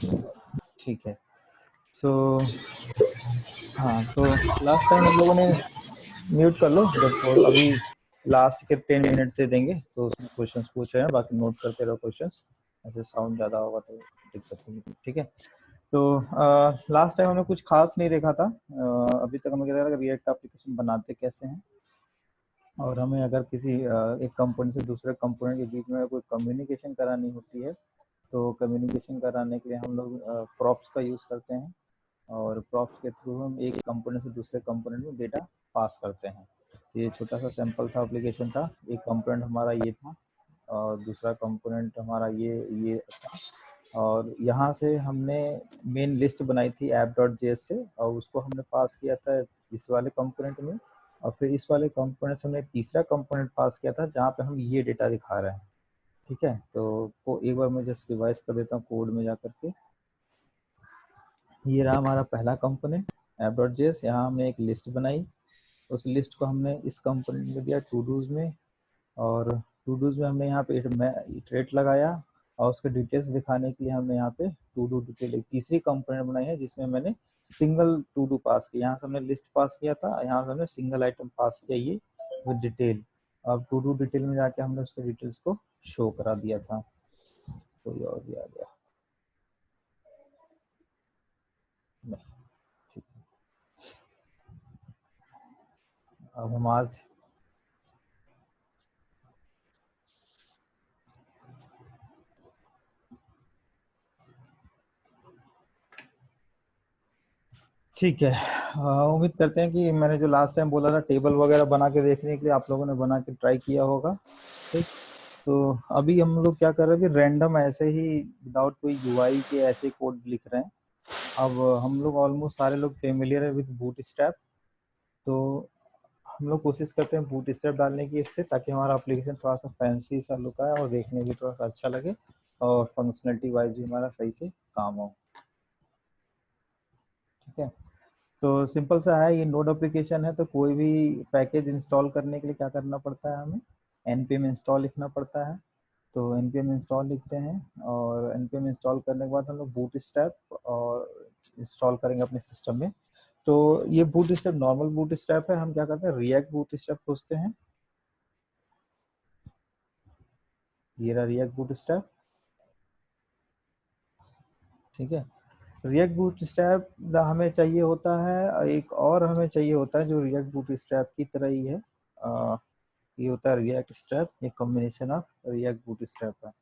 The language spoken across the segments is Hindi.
ठीक है। सो हाँ, तो लास्ट टाइम हम लोगों ने म्यूट कर लो जब अभी लास्ट के 10 मिनट से देंगे तो उसमें क्वेश्चंस पूछ रहे हैं, बाकी नोट करते रहो क्वेश्चंस, ऐसे साउंड ज़्यादा होगा तो दिक्कत होगी। ठीक है, तो लास्ट टाइम हमने कुछ खास नहीं देखा था। अभी तक हमें क्या था, रिएक्ट एप्लीकेशन बनाते कैसे हैं, और हमें अगर किसी एक कंपोनेंट से दूसरे कंपोनेंट के बीच में कोई कम्युनिकेशन करानी होती है तो कम्युनिकेशन कराने के लिए हम लोग प्रॉप्स का यूज़ करते हैं, और प्रॉप्स के थ्रू हम एक कंपोनेंट से दूसरे कंपोनेंट में डेटा पास करते हैं। तो ये छोटा सा सैंपल था, एप्लीकेशन था। एक कंपोनेंट हमारा ये था और दूसरा कंपोनेंट हमारा ये था, और यहाँ से हमने मेन लिस्ट बनाई थी app.js से, और उसको हमने पास किया था इस वाले कंपोनेंट में, और फिर इस वाले कंपोनेंट से हमने तीसरा कंपोनेंट पास किया था जहाँ पे हम ये डेटा दिखा रहे हैं। ठीक है, तो एक बार मैं जस्ट रिवाइज कर देता हूँ कोड में जा करके। ये रहा हमारा पहला कंपोनेंट app.js। यहाँ हमने एक लिस्ट बनाई, उस लिस्ट को हमने इस कंपोनेंट में दिया टू डूज में, और टू डूज में हमने यहाँ पे इटरेट लगाया, और उसके डिटेल्स दिखाने के लिए हमने यहाँ पे टू डू डिटेल एक तीसरी कंपोनेंट बनाई है जिसमें मैंने सिंगल टू डू पास किया। यहाँ से हमने लिस्ट पास किया था, यहाँ से हमने सिंगल आइटम पास किया ये विद डिटेल। अब टू डू डिटेल में जाके हमने उसके डिटेल्स को शो करा दिया था। कोई और भी आ गया? नहीं, ठीक है। अब हम आज ठीक है, उम्मीद करते हैं कि मैंने जो लास्ट टाइम बोला था टेबल वगैरह बना के देखने के लिए आप लोगों ने बना के ट्राई किया होगा। ठीक, तो अभी हम लोग क्या कर रहे हैं कि रैंडम ऐसे ही विदाउट कोई यूआई के ऐसे कोड लिख रहे हैं। अब हम लोग ऑलमोस्ट सारे लोग फेमिलियर है विद बूटस्ट्रैप, तो हम लोग कोशिश करते हैं बूटस्ट्रैप डालने की इससे, ताकि हमारा एप्लीकेशन थोड़ा सा फैंसी सा लुक आए और देखने में थोड़ा सा अच्छा लगे, और फंक्शनलिटी वाइज भी हमारा सही से काम हो। ठीक है, तो सिंपल सा है, ये नोड एप्लीकेशन है, तो कोई भी पैकेज इंस्टॉल करने के लिए क्या करना पड़ता है, हमें npm इंस्टॉल लिखना पड़ता है। तो npm इंस्टॉल लिखते हैं, और npm इंस्टॉल करने के बाद हम लोग बूटस्ट्रैप और इंस्टॉल करेंगे अपने सिस्टम में। तो ये बूटस्ट्रैप नॉर्मल बूटस्ट्रैप है, हम क्या करते हैं रिएक्ट बूटस्ट्रैप खोजते हैं। ये रहा रिएक्ट बूटस्ट्रैप। ठीक है, रिएक्ट बूटस्ट्रैप हमें चाहिए होता है, एक और हमें चाहिए होता है जो रिएक्ट बूटस्ट्रैप की तरह ही है। ये होता है रिएक्ट स्ट्रैप, एक कॉम्बिनेशन ऑफ रिएक्ट बूटस्ट्रैप है।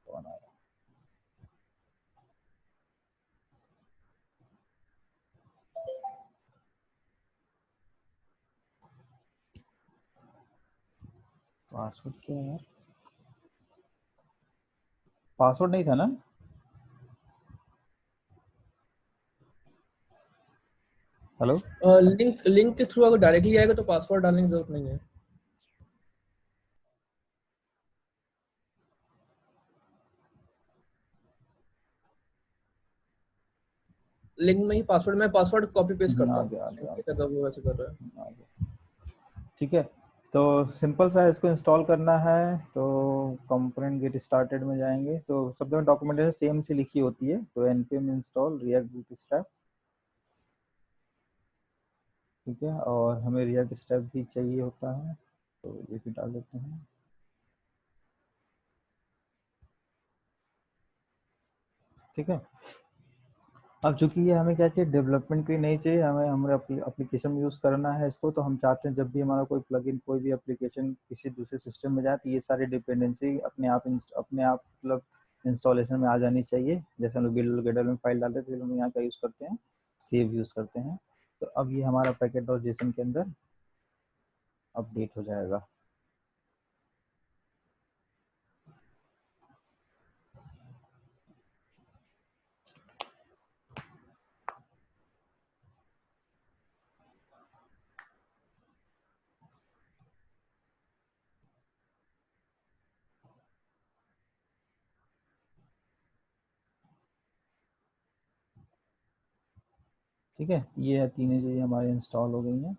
कौन आया? पासवर्ड क्या है यार? पासवर्ड नहीं था ना? हेलो, लिंक के थ्रू अगर डायरेक्टली आएगा तो पासवर्ड डालने की जरूरत नहीं है। लिंक में ही पासवर्ड, मैं पासवर्ड कॉपी पेस्ट करता आ हूँ, गया आ गया आ जैसा वो वैसे कर रहा है। गया आ गया। ठीक है, तो सिंपल सा है, इसको इंस्टॉल करना है तो कंपोनेंट गेट स्टार्टेड में जाएंगे, तो सब जगह डॉक्यूमेंटेशन सेम सी लिखी होती है, तो npm इंस्टॉल रिएक्ट बूटस्ट्रैप। ठीक है, और हमें रिएक्ट स्टेप भी चाहिए होता है, तो ये भी डाल देते हैं। ठीक है, अब चूंकि ये हमें क्या चाहिए, डेवलपमेंट के लिए नहीं चाहिए, हमें हमारे एप्लीकेशन में यूज़ करना है इसको, तो हम चाहते हैं जब भी हमारा कोई प्लगइन कोई भी एप्लीकेशन किसी दूसरे सिस्टम में जाए तो ये सारी डिपेंडेंसी अपने आप मतलब इंस्टॉलेशन में आ जानी चाहिए। जैसे हम लोग बिल्ड में फाइल डालते थे, हम यहाँ का यूज़ करते हैं, सेव यूज़ करते हैं। तो अब ये हमारा पैकेट और जेसन के अंदर अपडेट हो जाएगा। ठीक है, ये तीनों चीज़ें हमारे इंस्टॉल हो गई हैं।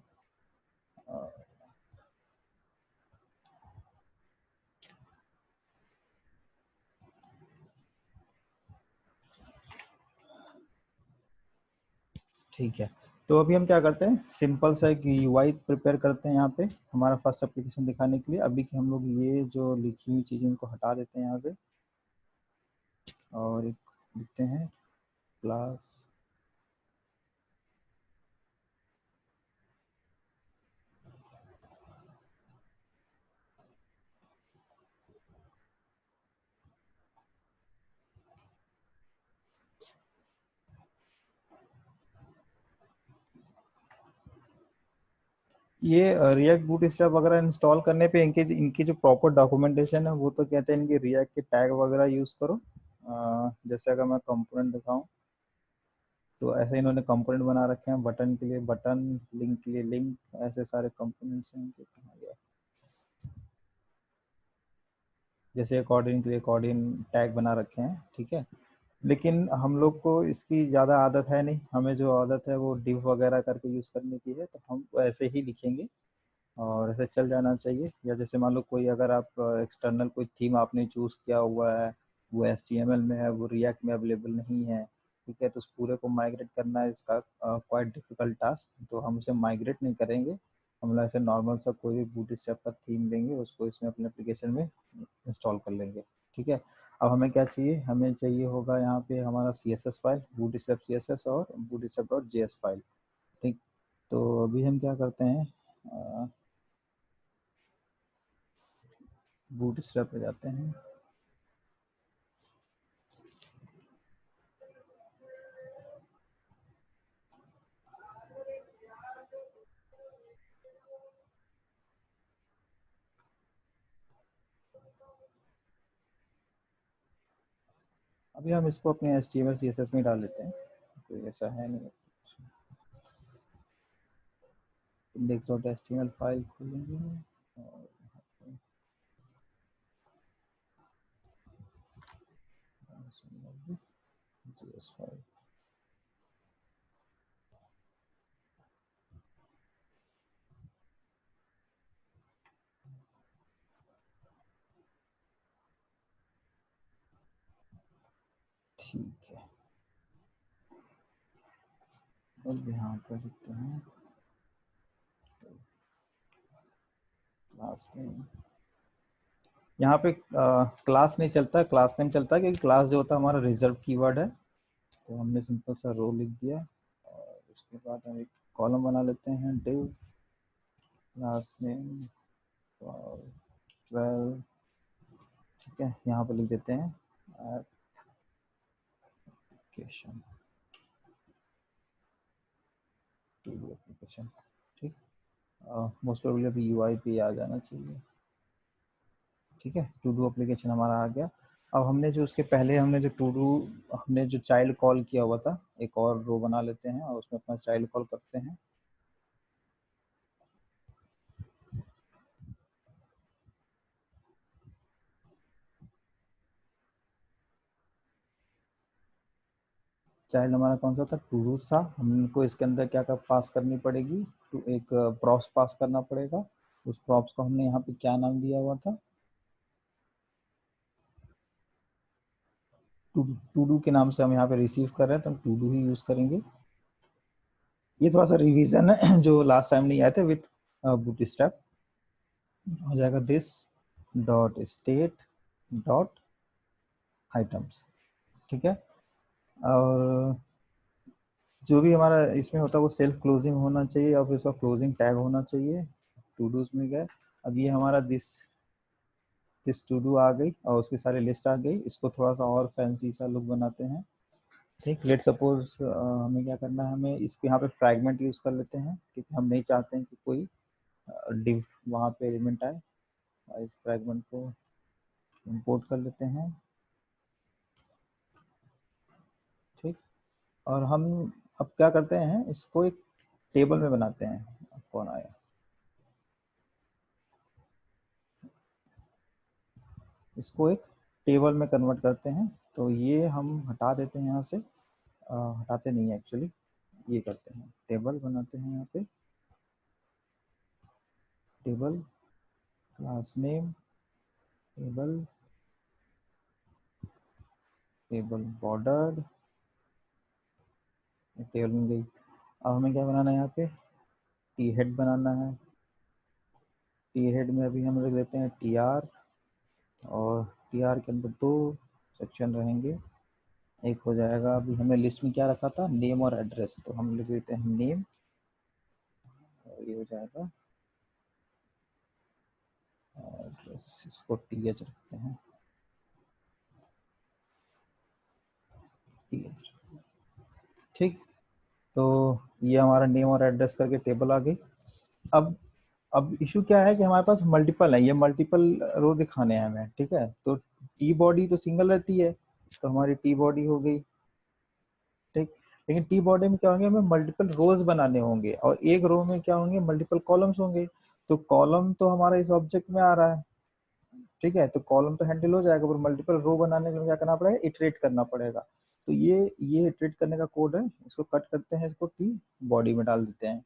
ठीक है, तो अभी हम क्या करते हैं, सिंपल सा एक यूआई प्रिपेयर करते हैं यहाँ पे हमारा फर्स्ट एप्लीकेशन दिखाने के लिए। अभी कि हम लोग ये जो लिखी हुई चीज़ें इनको हटा देते हैं यहाँ से, और एक लिखते हैं क्लास ये रिएक्ट बूटस्ट्रैप वगैरह इंस्टॉल करने पे इनके इनकी जो प्रॉपर डॉक्यूमेंटेशन है वो तो कहते हैं इनके रिएक्ट के टैग वगैरह यूज़ करो। जैसे अगर मैं कंपोनेंट दिखाऊं तो ऐसे इन्होंने कंपोनेंट बना रखे हैं, बटन के लिए बटन, लिंक के लिए लिंक, ऐसे सारे कंपोनेंट्स हैं इनके। कहाँ गया, जैसे अकॉर्डिंग के लिए अकॉर्डिंग टैग बना रखे हैं, ठीक है। लेकिन हम लोग को इसकी ज़्यादा आदत है नहीं, हमें जो आदत है वो div वगैरह करके यूज़ करने की है, तो हम ऐसे ही लिखेंगे और ऐसे चल जाना चाहिए। या जैसे मान लो कोई अगर आप एक्सटर्नल कोई थीम आपने चूज़ किया हुआ है, वो HTML में है, वो रिएक्ट में अवेलेबल नहीं है, ठीक है, तो उस पूरे को माइग्रेट करना है इसका क्वाइट डिफिकल्ट टास्क, तो हम इसे माइग्रेट नहीं करेंगे। हम लोग ऐसे नॉर्मल सा कोई भी बूटस्ट्रैप का थीम लेंगे, उसको इसमें अपने एप्लीकेशन में इंस्टॉल कर लेंगे, ठीक है। अब हमें क्या चाहिए, हमें चाहिए होगा यहाँ पे हमारा CSS फाइल, बूटस्ट्रैप CSS और bootstrap.js फाइल, ठीक। तो अभी हम क्या करते हैं, बूटस्ट्रैप पे जाते हैं। अभी हम इसको अपने HTML CSS में डाल लेते हैं, कोई ऐसा है नहीं। index.html फाइल खोलेंगे और JS फाइल, ठीक है। अब यहाँ पर लिखते हैं क्लास नेम। यहाँ पे क्लास नहीं चलता, क्लास नेम चलता है, क्योंकि क्लास जो होता है हमारा रिजर्व कीवर्ड है। तो हमने सिंपल सा रो लिख दिया और उसके बाद हम एक कॉलम बना लेते हैं, div क्लास नेम और 12, ठीक है। यहाँ पर लिख देते हैं एप्लीकेशन, एप्लीकेशन, ठीक। मोस्ट प्रोबेबली अभी यूआई पे आ जाना चाहिए, ठीक है। टू डू एप्लीकेशन हमारा आ गया। अब हमने जो उसके पहले हमने जो टू डू हमने जो चाइल्ड कॉल किया हुआ था, एक और रो बना लेते हैं और उसमें अपना चाइल्ड कॉल करते हैं। चाइल्ड हमारा कौन सा था, टू डू था। हमको इसके अंदर क्या क्या पास करनी पड़ेगी, तो एक प्रॉप्स पास करना पड़ेगा। उस प्रॉप्स को हमने यहाँ पे क्या नाम दिया हुआ था, टू डू के नाम से हम यहाँ पे रिसीव कर रहे हैं, तो हम टू डू ही यूज करेंगे। ये थोड़ा सा रिवीजन है जो लास्ट टाइम नहीं आए थे विथ बूटस्ट्रैप। हो जाएगा this dot state dot items, ठीक है। और जो भी हमारा इसमें होता है वो सेल्फ क्लोजिंग होना चाहिए और फिर उसका क्लोजिंग टैग होना चाहिए। टू डूज में गए, अब ये हमारा दिस टू डू आ गई और उसकी सारी लिस्ट आ गई। इसको थोड़ा सा और फैंसी सा लुक बनाते हैं, ठीक। लेट सपोज हमें क्या करना है, हमें इसको यहाँ पे फ्रैगमेंट यूज कर लेते हैं, क्योंकि हम नहीं चाहते हैं कि कोई डिव वहाँ पे एलिमेंट आए। इस फ्रैगमेंट को इंपोर्ट कर लेते हैं, ठीक। और हम अब क्या करते हैं, इसको एक टेबल में बनाते हैं। अब कौन आया, इसको एक टेबल में कन्वर्ट करते हैं। तो ये हम हटा देते हैं यहाँ से, हटाते नहीं है एक्चुअली, ये करते हैं, टेबल बनाते हैं यहाँ पे, table class name, table, table border, table में गई। अब हमें क्या बनाना है यहाँ पे, टी हेड बनाना है। टी हेड में अभी हम रख देते हैं टी आर, और टी आर के अंदर 2 सेक्शन रहेंगे। एक हो जाएगा, अभी हमने लिस्ट में क्या रखा था, नेम और एड्रेस, तो हम लिख देते हैं नेम, और ये हो जाएगा एड्रेस, इसको टी एच रखते हैं, टी एच। ठीक, तो ये हमारा नेम और एड्रेस करके टेबल आ गई। अब इशू क्या है कि हमारे पास मल्टीपल है, ये मल्टीपल रो दिखाने हैं हमें, ठीक है। तो टी बॉडी तो सिंगल रहती है, तो हमारी टी बॉडी हो गई, ठीक। लेकिन टी बॉडी में क्या होंगे, हमें मल्टीपल रोज बनाने होंगे, और एक रो में क्या होंगे, मल्टीपल कॉलम्स होंगे। तो कॉलम तो हमारा इस ऑब्जेक्ट में आ रहा है, ठीक है, तो कॉलम तो हैंडल हो जाएगा, पर मल्टीपल रो बनाने के लिए क्या करना पड़ेगा, इटरेट करना पड़ेगा। तो ये इटरेट करने का कोड है, इसको कट करते हैं, इसको टी बॉडी में डाल देते हैं,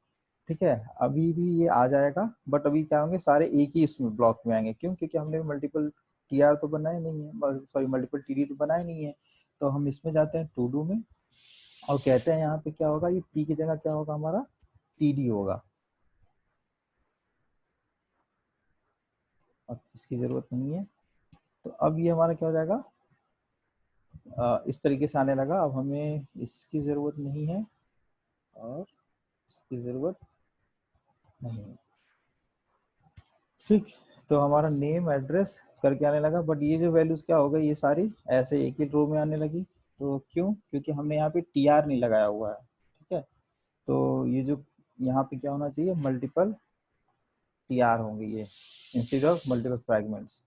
ठीक है। अभी भी ये आ जाएगा, बट अभी क्या होंगे, सारे एक ही इसमें ब्लॉक में आएंगे, क्यों, क्योंकि हमने मल्टीपल टी आर तो बनाए नहीं है, सॉरी मल्टीपल टी डी तो बनाए नहीं है। तो हम इसमें जाते हैं टू डू में, और कहते हैं यहाँ पे क्या होगा, ये टी की जगह क्या होगा, हमारा टी डी होगा। अब इसकी जरूरत नहीं है, तो अब ये हमारा क्या हो जाएगा, इस तरीके से आने लगा। अब हमें इसकी ज़रूरत नहीं है, और इसकी ज़रूरत नहीं है, ठीक। तो हमारा नेम एड्रेस करके आने लगा, बट ये जो वैल्यूज क्या हो गई, ये सारी ऐसे एक ही रो में आने लगी। तो क्यों, क्योंकि हमने यहाँ पे टी आर नहीं लगाया हुआ है, ठीक है। तो ये जो यहाँ पे क्या होना चाहिए, मल्टीपल टी आर होंगे ये, इंस्टेड ऑफ मल्टीपल फ्रैगमेंट्स।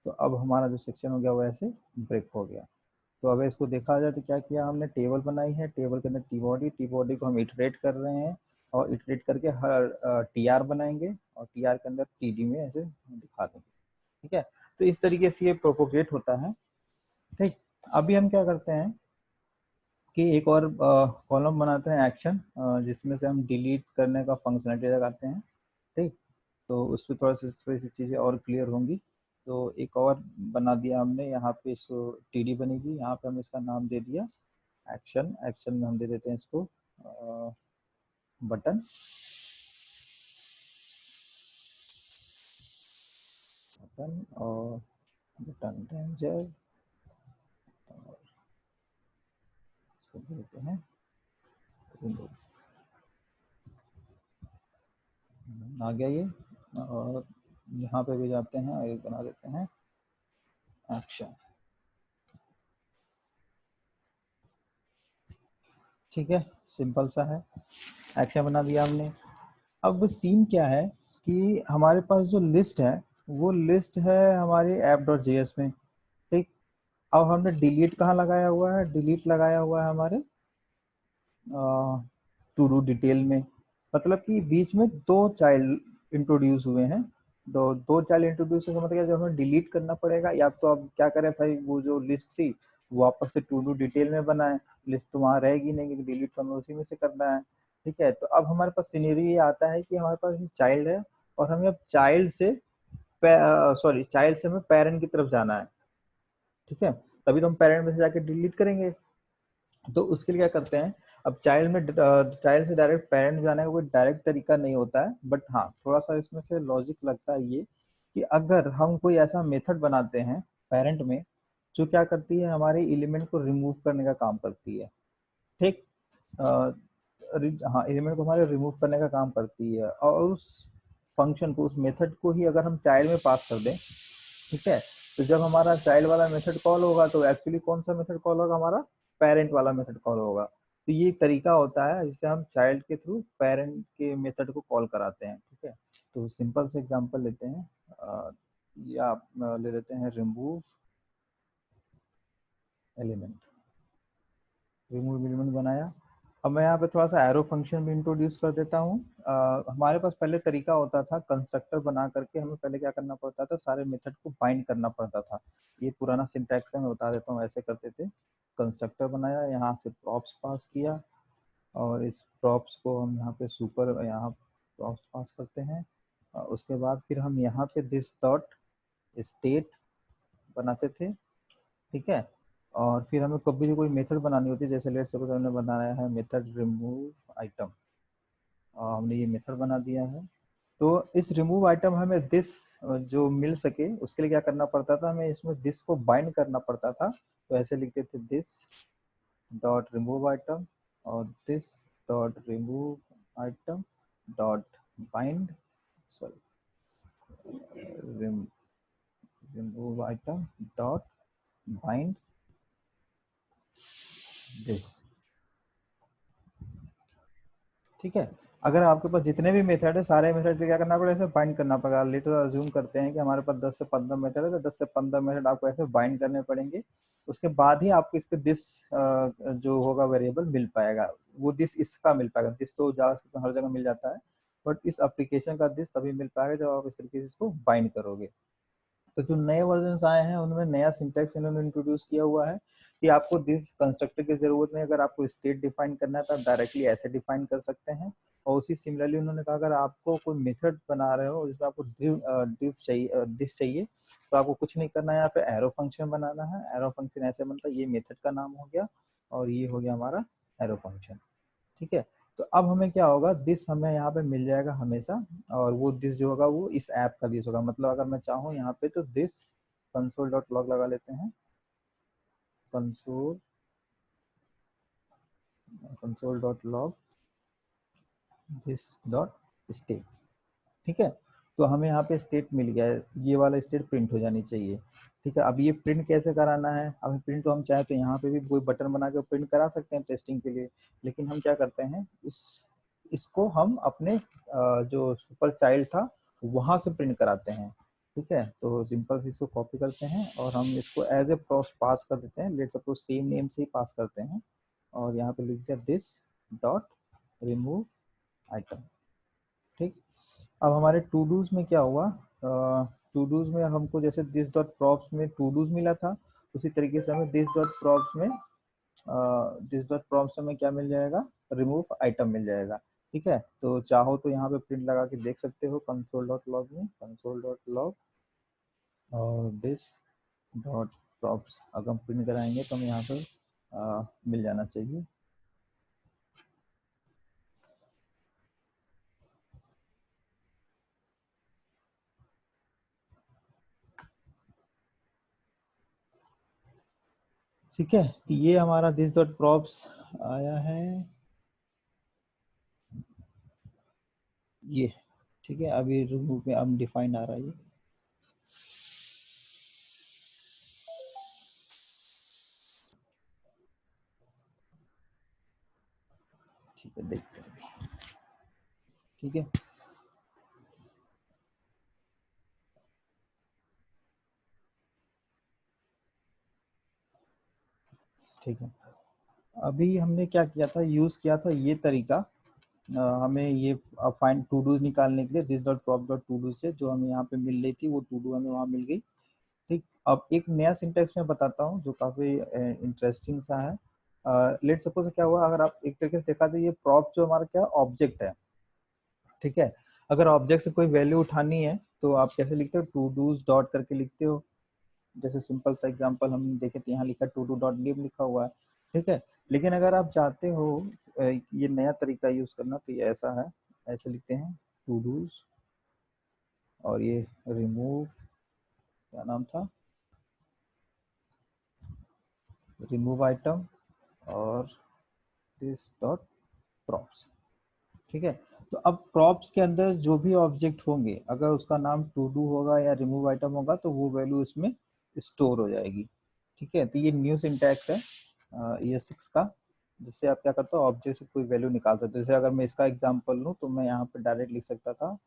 तो अब हमारा जो सेक्शन हो गया वो ऐसे ब्रेक हो गया। तो अगर इसको देखा जाए तो क्या किया हमने, टेबल बनाई है, टेबल के अंदर टी बॉडी को हम इटरेट कर रहे हैं, और इटरेट करके हर टी आर बनाएंगे, और टी आर के अंदर टी डी में ऐसे दिखा देंगे, ठीक है। तो इस तरीके से ये प्रोपोगेट होता है, ठीक। अभी हम क्या करते हैं कि एक और कॉलम बनाते हैं एक्शन, जिसमें से हम डिलीट करने का फंक्शनलिटी लगाते हैं, ठीक। तो उस पर थोड़ी सी चीज़ें और क्लियर होंगी। तो एक और बना दिया हमने, यहाँ पे इसको टी डी बनेगी, यहाँ पे हम इसका नाम दे दिया एक्शन। एक्शन में हम दे देते हैं इसको बटन, बटन और बटन डेंजर, और इसको दे देते हैं रिमूव, आ गया ये। और यहाँ पे भी जाते हैं और एक बना देते हैं एक्शन, ठीक है, सिंपल सा है, एक्शन बना दिया हमने। अब सीन क्या है कि हमारे पास जो लिस्ट है, वो लिस्ट है हमारी ऐप डॉट जेएस में, ठीक। अब हमने डिलीट कहाँ लगाया हुआ है, डिलीट लगाया हुआ है हमारे टू डू डिटेल में। मतलब कि बीच में 2 चाइल्ड इंट्रोड्यूस हुए हैं, दो चाइल्ड इंट्रोड्यूस होने का मतलब जो हमें डिलीट करना पड़ेगा, या तो अब क्या करें भाई, वो जो लिस्ट थी वो वापस से टू डू डिटेल में बनाए, लिस्ट तो वहाँ रहेगी नहीं, क्योंकि डिलीट तो हमें उसी में से करना है, ठीक है। तो अब हमारे पास सिनेरियो ये आता है कि हमारे पास चाइल्ड है, और हमें अब चाइल्ड से चाइल्ड से हमें पेरेंट की तरफ जाना है, ठीक है। तभी तो हम पेरेंट में से जाके डिलीट करेंगे। तो उसके लिए क्या करते हैं, अब चाइल्ड से डायरेक्ट पेरेंट जाने का कोई डायरेक्ट तरीका नहीं होता है, बट हाँ थोड़ा सा इसमें से लॉजिक लगता है ये, कि अगर हम कोई ऐसा मेथड बनाते हैं पेरेंट में, जो क्या करती है, हमारे एलिमेंट को रिमूव करने का काम करती है, ठीक। हाँ, एलिमेंट को हमारे रिमूव करने का काम करती है, और उस फंक्शन को, उस मेथड को ही अगर हम चाइल्ड में पास कर दें, ठीक है, तो जब हमारा चाइल्ड वाला मेथड कॉल होगा, तो एक्चुअली कौन सा मेथड कॉल होगा, हमारा पेरेंट वाला मेथड कॉल होगा। तो ये एक तरीका होता है जिससे हम चाइल्ड के थ्रू पेरेंट के मेथड को कॉल कराते हैं, ठीक है। तो सिंपल से एग्जांपल लेते हैं, या आप ले लेते हैं रिमूव एलिमेंट, रिमूव एलिमेंट बनाया। अब मैं यहाँ पे थोड़ा सा एरो फंक्शन भी इंट्रोड्यूस कर देता हूँ। हमारे पास पहले तरीका होता था, कंस्ट्रक्टर बना करके हमें पहले क्या करना पड़ता था, सारे मेथड को बाइंड करना पड़ता था। ये पुराना सिंटैक्स है, मैं बता देता हूँ, ऐसे करते थे। कंस्ट्रक्टर बनाया, यहाँ से प्रॉप्स पास किया, और इस प्रॉप्स को हम यहाँ पे सुपर यहाँ प्रॉप्स पास करते हैं। उसके बाद फिर हम यहाँ पे दिस डॉट स्टेट बनाते थे, ठीक है। और फिर हमें कभी भी कोई मेथड बनानी होती है, जैसे लेट सपोज हमने बनाया है मेथड रिमूव आइटम, हमने ये मेथड बना दिया है। तो इस रिमूव आइटम हमें दिस जो मिल सके उसके लिए क्या करना पड़ता था, हमें इसमें दिस को बाइंड करना पड़ता था। तो ऐसे लिखते थे दिस डॉट रिमूव आइटम और this dot remove item dot bind, sorry remove item dot bind this, ठीक है। अगर आपके पास जितने भी मेथड है सारे मेथड पे क्या करना पड़ेगा, ऐसे बाइंड करना पड़ेगा। लेटर अज्यूम करते हैं कि हमारे पास 10 से 15 मेथड है, तो 10 से 15 मेथड आपको ऐसे बाइंड करने पड़ेंगे। उसके बाद ही आपको इस पे दिस जो होगा वेरिएबल मिल पाएगा। वो दिस इसका मिल पाएगा, दिस तो जावा हर जगह मिल जाता है, बट इस एप्लीकेशन का दिस तभी मिल पाएगा जब आप इस तरीके से इसको बाइंड करोगे। तो जो नए वर्जन आए हैं उनमें नया सिंटैक्स इन्होंने इंट्रोड्यूस किया हुआ है कि आपको दिस कंस्ट्रक्टर की जरूरत नहीं। अगर आपको स्टेट डिफाइन करना है तो आप डायरेक्टली ऐसे डिफाइन कर सकते हैं। और उसी सिमिलरली उन्होंने कहा अगर आपको कोई मेथड बना रहे हो जिसमें आपको div चाहिए दिस चाहिए, तो आपको कुछ नहीं करना है, यहाँ पे एरो फंक्शन बनाना है। एरो फंक्शन ऐसे बनता है, ये मेथड का नाम हो गया और ये हो गया हमारा एरो फंक्शन, ठीक है। तो अब हमें क्या होगा, दिस हमें यहाँ पे मिल जाएगा हमेशा। और वो दिस जो होगा वो इस ऐप का दिस होगा। मतलब अगर मैं चाहूँ यहाँ पे तो दिस कंसोल डॉट लॉग लगा लेते हैं, console console dot log this dot state, ठीक है। तो हमें यहाँ पे स्टेट मिल गया है, ये वाला स्टेट प्रिंट हो जानी चाहिए, ठीक है। अब ये प्रिंट कैसे कराना है, अब प्रिंट तो हम चाहे तो यहाँ पे भी कोई बटन बना के प्रिंट करा सकते हैं टेस्टिंग के लिए, लेकिन हम क्या करते हैं इसको हम अपने जो सुपर चाइल्ड था वहां से प्रिंट कराते हैं, ठीक है। तो सिंपल से इसको कॉपी करते हैं और हम इसको एज ए पास कर देते हैं। लेट सपोज सेम नेम से ही पास करते हैं और यहाँ पे लिख दिया दिस डॉट रिमूव आइटम, ठीक। अब हमारे टू डूज में क्या हुआ, टू डूज में हमको जैसे दिस डॉट प्रॉप्स में टू डूज मिला था, उसी तरीके से हमें दिस डॉट प्रॉप्स में क्या मिल जाएगा, रिमूव आइटम मिल जाएगा, ठीक है। तो चाहो तो यहाँ पे प्रिंट लगा के देख सकते हो कंसोल डॉट लॉग में, कंसोल डॉट लॉग और दिस डॉट प्रॉप्स अगर हम प्रिंट कराएंगे तो हमें यहाँ पे मिल जाना चाहिए। ठीक है, तो ये हमारा दिस डॉट प्रॉप्स आया है, ये ठीक है। अभी रिमूव में अब डिफाइन आ रहा है ये, ठीक है, देखते हैं, ठीक है। ठीक है, अभी हमने क्या किया था, यूज किया था ये तरीका, हमें ये फाइंड टू डू निकालने के लिए this dot prop dot to do से जो हमें यहाँ पे मिल रही थी वो टू डू हमें वहाँ मिल गई, ठीक। अब एक नया सिंटेक्स मैं बताता हूँ जो काफी इंटरेस्टिंग सा है। लेट सपोज क्या हुआ, अगर आप एक तरीके से देखा तो ये प्रॉप जो हमारा क्या ऑब्जेक्ट है, ठीक है। अगर ऑब्जेक्ट से कोई वैल्यू उठानी है तो आप कैसे लिखते हो, टू डूज डॉट करके लिखते हो। जैसे सिंपल सा एग्जांपल हम देखें तो यहाँ लिखा टू डू डॉट नेम लिखा हुआ है, ठीक है। लेकिन अगर आप चाहते हो ये नया तरीका यूज करना तो ये ऐसा है, ऐसे लिखते हैं टू डूज और ये रिमूव, क्या नाम था, रिमूव आइटम और दिस डॉट प्रॉप्स, ठीक है। तो अब प्रॉप्स के अंदर जो भी ऑब्जेक्ट होंगे अगर उसका नाम टू डू होगा या रिमूव आइटम होगा तो वो वैल्यू इसमें स्टोर हो जाएगी, ठीक है। तो ये न्यू सिंटैक्स है ES6 का, जिससे आप क्या करते हो ऑब्जेक्ट से कोई वैल्यू निकाल सकते हो। जैसे अगर मैं इसका एग्जांपल लूँ तो मैं यहाँ पे डायरेक्ट लिख सकता था,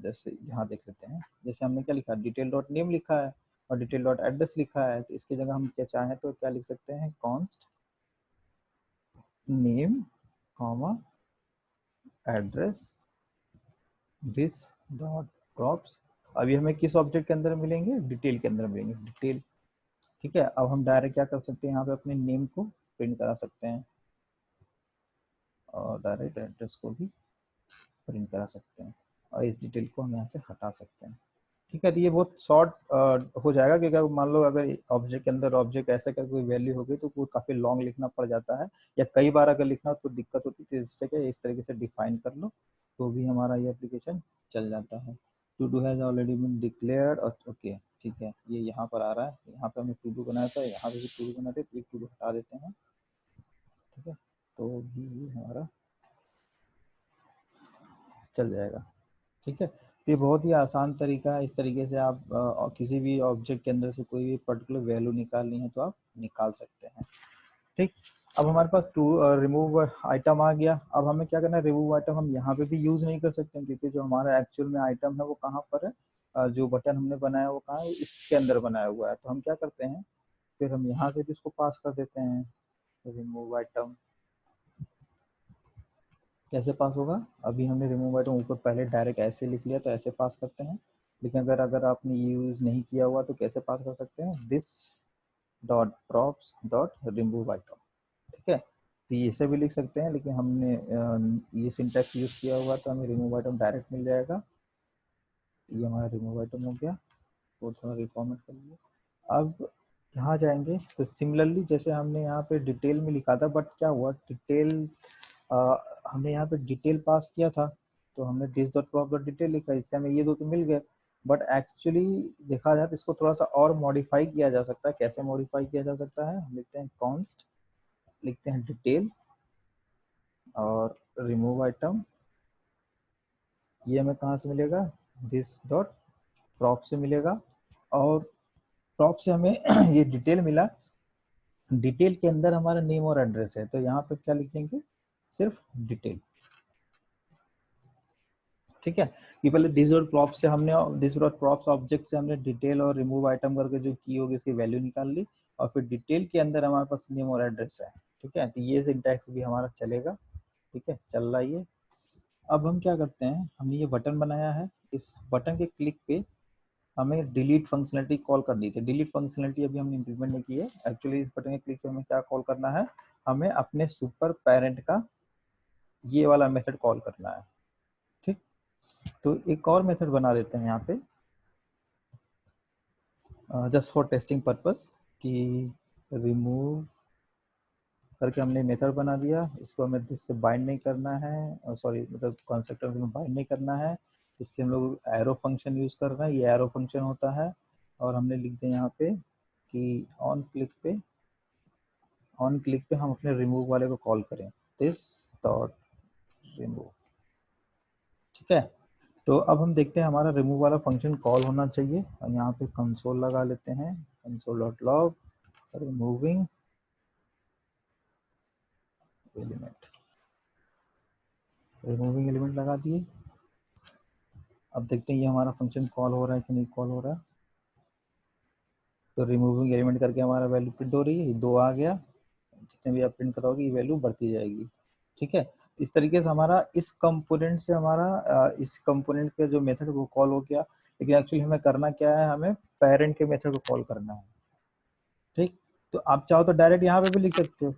जैसे यहाँ देख सकते हैं, जैसे हमने क्या लिखा, डिटेल डॉट नेम लिखा है और डिटेल डॉट एड्रेस लिखा है, तो इसकी जगह हम क्या चाहें तो क्या लिख सकते हैं, const name comma address this dot props. अभी हमें किस ऑब्जेक्ट के अंदर मिलेंगे, डिटेल के अंदर मिलेंगे, डिटेल, ठीक है। अब हम डायरेक्ट क्या कर सकते हैं, यहाँ पे अपने नेम को प्रिंट करा सकते हैं, और डायरेक्ट एड्रेस को भी प्रिंट करा सकते हैं और इस डिटेल को हम यहाँ से हटा सकते हैं। ठीक है, तो ये बहुत शॉर्ट हो जाएगा, क्योंकि अगर मान लो अगर ऑब्जेक्ट के अंदर ऑब्जेक्ट ऐसे का कोई वैल्यू हो गई तो वो काफ़ी लॉन्ग लिखना पड़ जाता है, या कई बार अगर लिखना हो तो दिक्कत होती है। तो इस जगह इस तरीके से डिफाइन कर लो तो भी हमारा ये एप्लीकेशन चल जाता है। To do has already been declared, okay ठीक है, ये यहाँ पर आ रहा है, यहाँ पे हमने टू डू बनाया था, यहाँ पे भी टू डू बनाते, एक टू डू हटा देते हैं। ठीक है, तो भी हमारा चल जाएगा। ठीक है, तो ये बहुत ही आसान तरीका है। इस तरीके से आप किसी भी ऑब्जेक्ट के अंदर से कोई भी पर्टिकुलर वैल्यू निकालनी है तो आप निकाल सकते हैं। ठीक, अब हमारे पास टू रिमूव आइटम आ गया। अब हमें क्या करना है, रिमूव आइटम हम यहाँ पे भी यूज नहीं कर सकते हैं, क्योंकि जो हमारा एक्चुअल में आइटम है वो कहाँ पर है, जो बटन हमने बनाया वो कहाँ है, इसके अंदर बनाया हुआ है। तो हम क्या करते हैं, फिर हम यहाँ से भी इसको पास कर देते हैं। रिमूव आइटम कैसे पास होगा, अभी हमने रिमूव आइटम ऊपर पहले डायरेक्ट ऐसे लिख लिया तो ऐसे पास करते हैं, लेकिन अगर अगर आपने यूज नहीं किया हुआ तो कैसे पास कर सकते हैं, this dot props dot remove item. ठीक है, तो ये इसे भी लिख सकते हैं, लेकिन हमने ये सिंटैक्स यूज किया हुआ तो हमें रिमूव आइटम डायरेक्ट मिल जाएगा। ये हमारा रिमूव आइटम हो गया, तो थोड़ा रिफॉर्मेट कर लिया। अब यहाँ जाएंगे तो सिमिलरली जैसे हमने यहाँ पे डिटेल में लिखा था, बट क्या हुआ, डिटेल हमने यहाँ पे डिटेल पास किया था तो हमने this dot prop dot detail लिखा, इससे हमें ये दो तो मिल गए। बट एक्चुअली देखा जाए तो इसको थोड़ा सा और मॉडिफाई किया जा सकता है। कैसे मॉडिफाई किया जा सकता है, हम लिखते हैं कॉन्स्ट, लिखते हैं डिटेल और रिमूव आइटम। ये हमें कहाँ से मिलेगा, दिस डॉट प्रॉप से मिलेगा, और प्रॉप से हमें ये डिटेल मिला। डिटेल के अंदर हमारा नेम और एड्रेस है, तो यहाँ पे क्या लिखेंगे, सिर्फ डिटेल। ठीक है, कि पहले दिस डॉट प्रॉप से हमने दिस डॉट प्रॉप्स ऑब्जेक्ट से हमने डिटेल और रिमूव आइटम करके जो की होगी उसकी वैल्यू निकाल ली, और फिर डिटेल के अंदर हमारे पास नेम और एड्रेस है। ठीक है, तो ये सिंटैक्स भी हमारा चलेगा। ठीक है, चल रहा है ये। अब हम क्या करते हैं, हमने ये बटन बनाया है, इस बटन के क्लिक पे हमें डिलीट फंक्शनलिटी कॉल करनी थी। डिलीट फंक्शनलिटी अभी हमने इंप्लीमेंट नहीं की है। एक्चुअली इस बटन के क्लिक पे हमें क्या कॉल करना है, हमें अपने सुपर पेरेंट का ये वाला मेथड कॉल करना है। ठीक, तो एक और मेथड बना देते हैं यहाँ पे जस्ट फॉर टेस्टिंग पर्पस, कि रिमूव करके हमने मेथड बना दिया, इसको हमें दिस से बाइंड नहीं करना है, सॉरी मतलब कंस्ट्रक्टर में बाइंड नहीं करना है, इसलिए हम लोग एरो फंक्शन यूज कर रहे हैं। ये एरो फंक्शन होता है, और हमने लिख दिया यहाँ पे कि ऑन क्लिक पे हम अपने रिमूव वाले को कॉल करें, दिस डॉट रिमूव। ठीक है, तो अब हम देखते हैं हमारा रिमूव वाला फंक्शन कॉल होना चाहिए, और यहाँ पे कंसोल लगा लेते हैं, console dot log removing element, removing element लगा दिए। अब देखते हैं ये हमारा फंक्शन कॉल हो रहा है कि नहीं कॉल हो रहा है। तो रिमूविंग एलिमेंट करके हमारा वैल्यू प्रिंट हो रही है, 2 आ गया, जितने भी आप प्रिंट कराओगे ये वैल्यू बढ़ती जाएगी। ठीक है, इस तरीके से हमारा इस कंपोनेंट से हमारा इस कंपोनेंट के जो मेथड वो कॉल हो गया। लेकिन एक्चुअली हमें करना क्या है, हमें पेरेंट के मेथड को कॉल करना है। ठीक, तो आप चाहो तो डायरेक्ट यहाँ पे भी लिख सकते हो।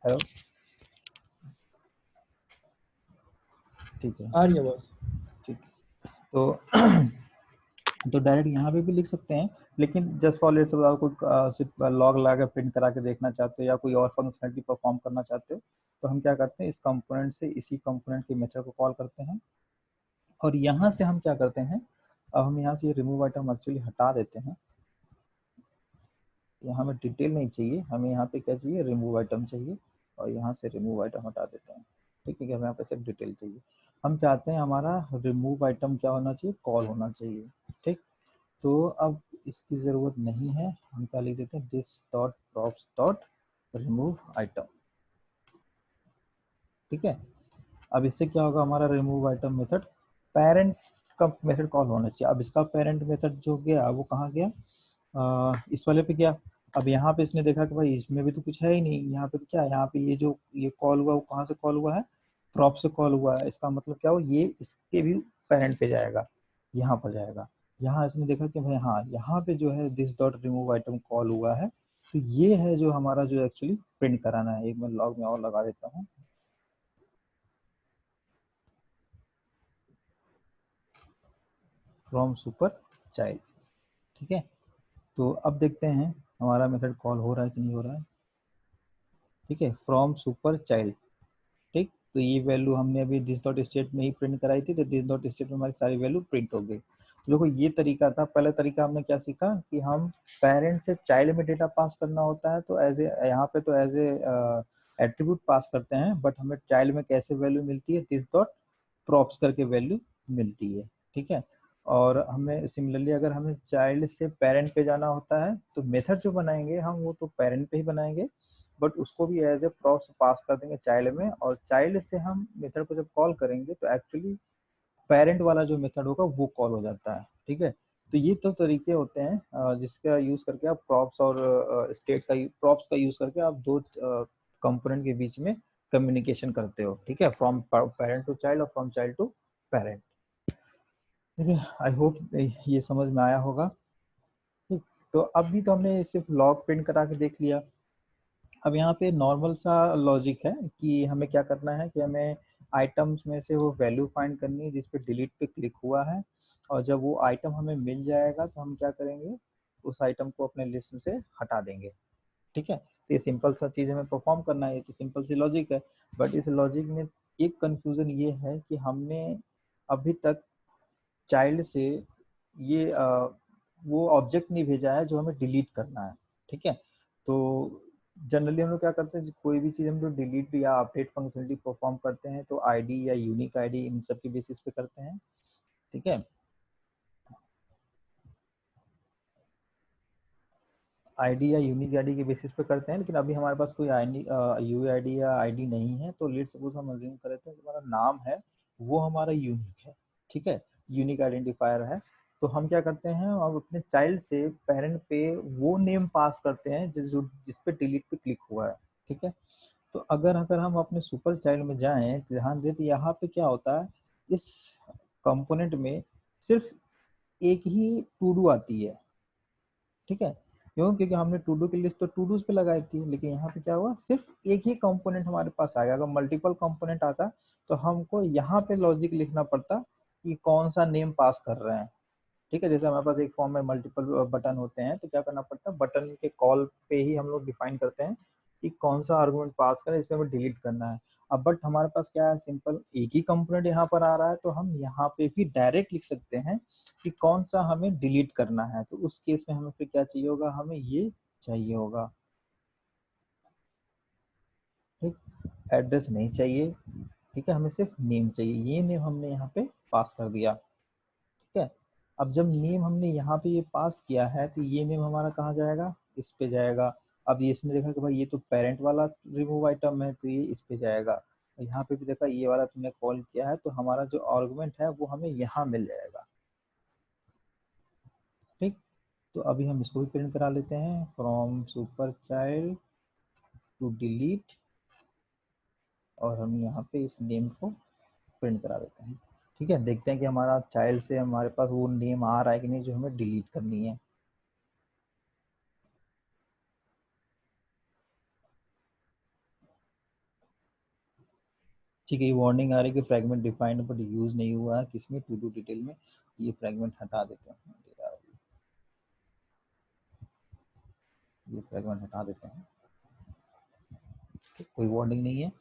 हेलो, ठीक है, आ रही है बॉस। ठीक, तो तो डायरेक्ट यहाँ पे भी लिख सकते हैं, लेकिन जस्ट फॉर लेट्स सपोज कोई सिर्फ लॉग लगा के प्रिंट करा के देखना चाहते हो, या कोई और फंक्शनलिटी परफॉर्म करना चाहते हो, तो हम क्या करते हैं, इस कंपोनेंट से इसी कंपोनेंट के मेथड को कॉल करते हैं, और यहाँ से हम क्या करते हैं, अब हम यहाँ से रिमूव आइटम एक्चुअली हटा देते हैं। यहाँ हमें डिटेल नहीं चाहिए, हमें यहाँ पे क्या चाहिए, रिमूव आइटम चाहिए, और यहाँ से रिमूव आइटम हटा देते हैं। ठीक है, कि हमें यहाँ पे सिर्फ डिटेल चाहिए। हम चाहते हैं हमारा रिमूव आइटम क्या होना चाहिए, कॉल होना चाहिए। ठीक, तो अब इसकी ज़रूरत नहीं है, हम क्या लिख देते हैं, this dot props dot remove item. ठीक है, अब इससे क्या होगा, हमारा रिमूव आइटम मेथड पेरेंट का मेथड कॉल होना चाहिए। अब इसका पेरेंट मेथड जो गया वो कहाँ गया, इस वाले पे गया। अब यहाँ पे इसने देखा कि भाई इसमें भी तो कुछ है ही नहीं, यहाँ पे तो क्या है, यहाँ पे ये जो ये कॉल हुआ वो कहाँ से कॉल हुआ है, प्रॉप से कॉल हुआ है। इसका मतलब क्या हो, ये इसके भी पेरेंट पे जाएगा, यहाँ पर जाएगा। यहाँ इसने देखा कि भाई हाँ यहाँ पे जो है this dot remove item call हुआ है, तो ये है जो हमारा जो एक्चुअली प्रिंट कराना है। एक मैं लॉग में और लगा देता हूँ, फ्रॉम सुपर चाइल्ड। ठीक है, तो अब देखते हैं हमारा मेथड कॉल हो रहा है कि नहीं हो रहा है। ठीक है, फ्रॉम सुपर चाइल्ड। ठीक, तो ये वैल्यू हमने अभी दिस डॉट स्टेट में ही प्रिंट कराई थी, तो दिस डॉट स्टेट में हमारी सारी वैल्यू प्रिंट हो गई। तो देखो ये तरीका था, पहला तरीका हमने क्या सीखा कि हम पेरेंट से चाइल्ड में डेटा पास करना होता है, तो एज ए यहाँ पे तो एज ए एट्रीब्यूट पास करते हैं, बट हमें चाइल्ड में कैसे वैल्यू मिलती है, दिस डॉट प्रॉप्स करके वैल्यू मिलती है। ठीक है, और हमें सिमिलरली अगर हमें चाइल्ड से पेरेंट पे जाना होता है तो मेथड जो बनाएंगे हम वो तो पेरेंट पे ही बनाएंगे, बट उसको भी एज ए प्रॉप्स पास कर देंगे चाइल्ड में, और चाइल्ड से हम मेथड को जब कॉल करेंगे तो एक्चुअली पेरेंट वाला जो मेथड होगा वो कॉल हो जाता है। ठीक है, तो ये तो तरीके होते हैं जिसका यूज करके आप प्रॉप्स और स्टेट का प्रॉप्स का यूज करके आप दो कंपोनेंट के बीच में कम्युनिकेशन करते हो। ठीक है, फ्रॉम पेरेंट टू चाइल्ड और फ्रॉम चाइल्ड टू पेरेंट। ठीक है, आई होप ये समझ में आया होगा। ठीक, तो अभी तो हमने सिर्फ लॉग प्रिंट करा के देख लिया। अब यहाँ पे नॉर्मल सा लॉजिक है कि हमें क्या करना है कि हमें आइटम्स में से वो वैल्यू फाइंड करनी है जिस पे डिलीट पे क्लिक हुआ है, और जब वो आइटम हमें मिल जाएगा तो हम क्या करेंगे, उस आइटम को अपने लिस्ट में से हटा देंगे। ठीक है, तो ये सिंपल सा चीज़ हमें परफॉर्म करना है, ये तो सिंपल सी लॉजिक है। बट इस लॉजिक में एक कंफ्यूजन ये है कि हमने अभी तक चाइल्ड से ये वो ऑब्जेक्ट नहीं भेजा है जो हमें डिलीट करना है। ठीक है, तो जनरली हम लोग क्या करते हैं, कोई भी चीज़ हम लोग डिलीट या अपडेट फंक्शनलिटी परफॉर्म करते हैं तो आईडी या यूनिक आईडी इन सब के बेसिस पे करते हैं। ठीक है, आईडी या यूनिक आईडी के बेसिस पे करते हैं, लेकिन अभी हमारे पास कोई आईडी यू आईडी या आईडी नहीं है, तो लेट्स सपोज हम अज्यूम करते हैं कि हमारा नाम है वो हमारा यूनिक है। ठीक है, यूनिक आइडेंटिफायर है, तो हम क्या करते हैं, हम अपने चाइल्ड से पेरेंट पे वो नेम पास करते हैं जिस पे डिलीट पे क्लिक हुआ है। ठीक है, तो अगर अगर हम अपने सुपर चाइल्ड में जाएं तो ध्यान दें तो यहाँ पे क्या होता है, इस कंपोनेंट में सिर्फ एक ही टू डू आती है। ठीक है, क्यों, क्योंकि हमने टू डू की लिस्ट तो टू डूज पे लगाई थी, लेकिन यहाँ पे क्या हुआ, सिर्फ एक ही कंपोनेंट हमारे पास आ गया। अगर मल्टीपल कंपोनेंट आता तो हमको यहाँ पे लॉजिक लिखना पड़ता कि कौन सा नेम पास कर रहे हैं। ठीक है, जैसे हमारे पास एक फॉर्म में मल्टीपल बटन होते हैं तो क्या करना पड़ता है, बटन के कॉल पे ही हम लोग डिफाइन करते हैं कि कौन सा आर्गुमेंट पास करें, इसमें हमें डिलीट करना है। अब बट हमारे पास क्या है, सिंपल एक ही कंपोनेंट यहाँ पर आ रहा है, तो हम यहाँ पे भी डायरेक्ट लिख सकते हैं कि कौन सा हमें डिलीट करना है। तो उस केस में हमें फिर क्या चाहिए होगा, हमें ये चाहिए होगा। ठीक, एड्रेस नहीं चाहिए। ठीक है, हमें सिर्फ नेम चाहिए, ये नेम हमने यहाँ पे पास कर दिया। ठीक है, अब जब नेम हमने यहाँ पे ये पास किया है तो ये नेम हमारा कहाँ जाएगा, इस पे जाएगा। अब ये इसने देखा कि भाई ये तो पेरेंट वाला रिमूव आइटम है, तो ये इस पे जाएगा। यहाँ पे भी देखा ये वाला तुमने कॉल किया है, तो हमारा जो आर्गुमेंट है वो हमें यहाँ मिल जाएगा। ठीक, तो अभी हम इसको भी प्रिंट करा लेते हैं, from super child to delete, और हम यहाँ पे इस नेम को प्रिंट करा देते हैं। ठीक है, देखते हैं कि हमारा चाइल्ड से हमारे पास वो नेम आ रहा है कि नहीं जो हमें डिलीट करनी है। ठीक है, ये वार्निंग आ रही है कि फ्रैगमेंट डिफाइंड बट यूज नहीं हुआ है किसमें, टू डू डिटेल में। ये फ्रैगमेंट हटा देते हैं, ये फ्रैगमेंट हटा देते हैं। कोई वार्निंग नहीं है,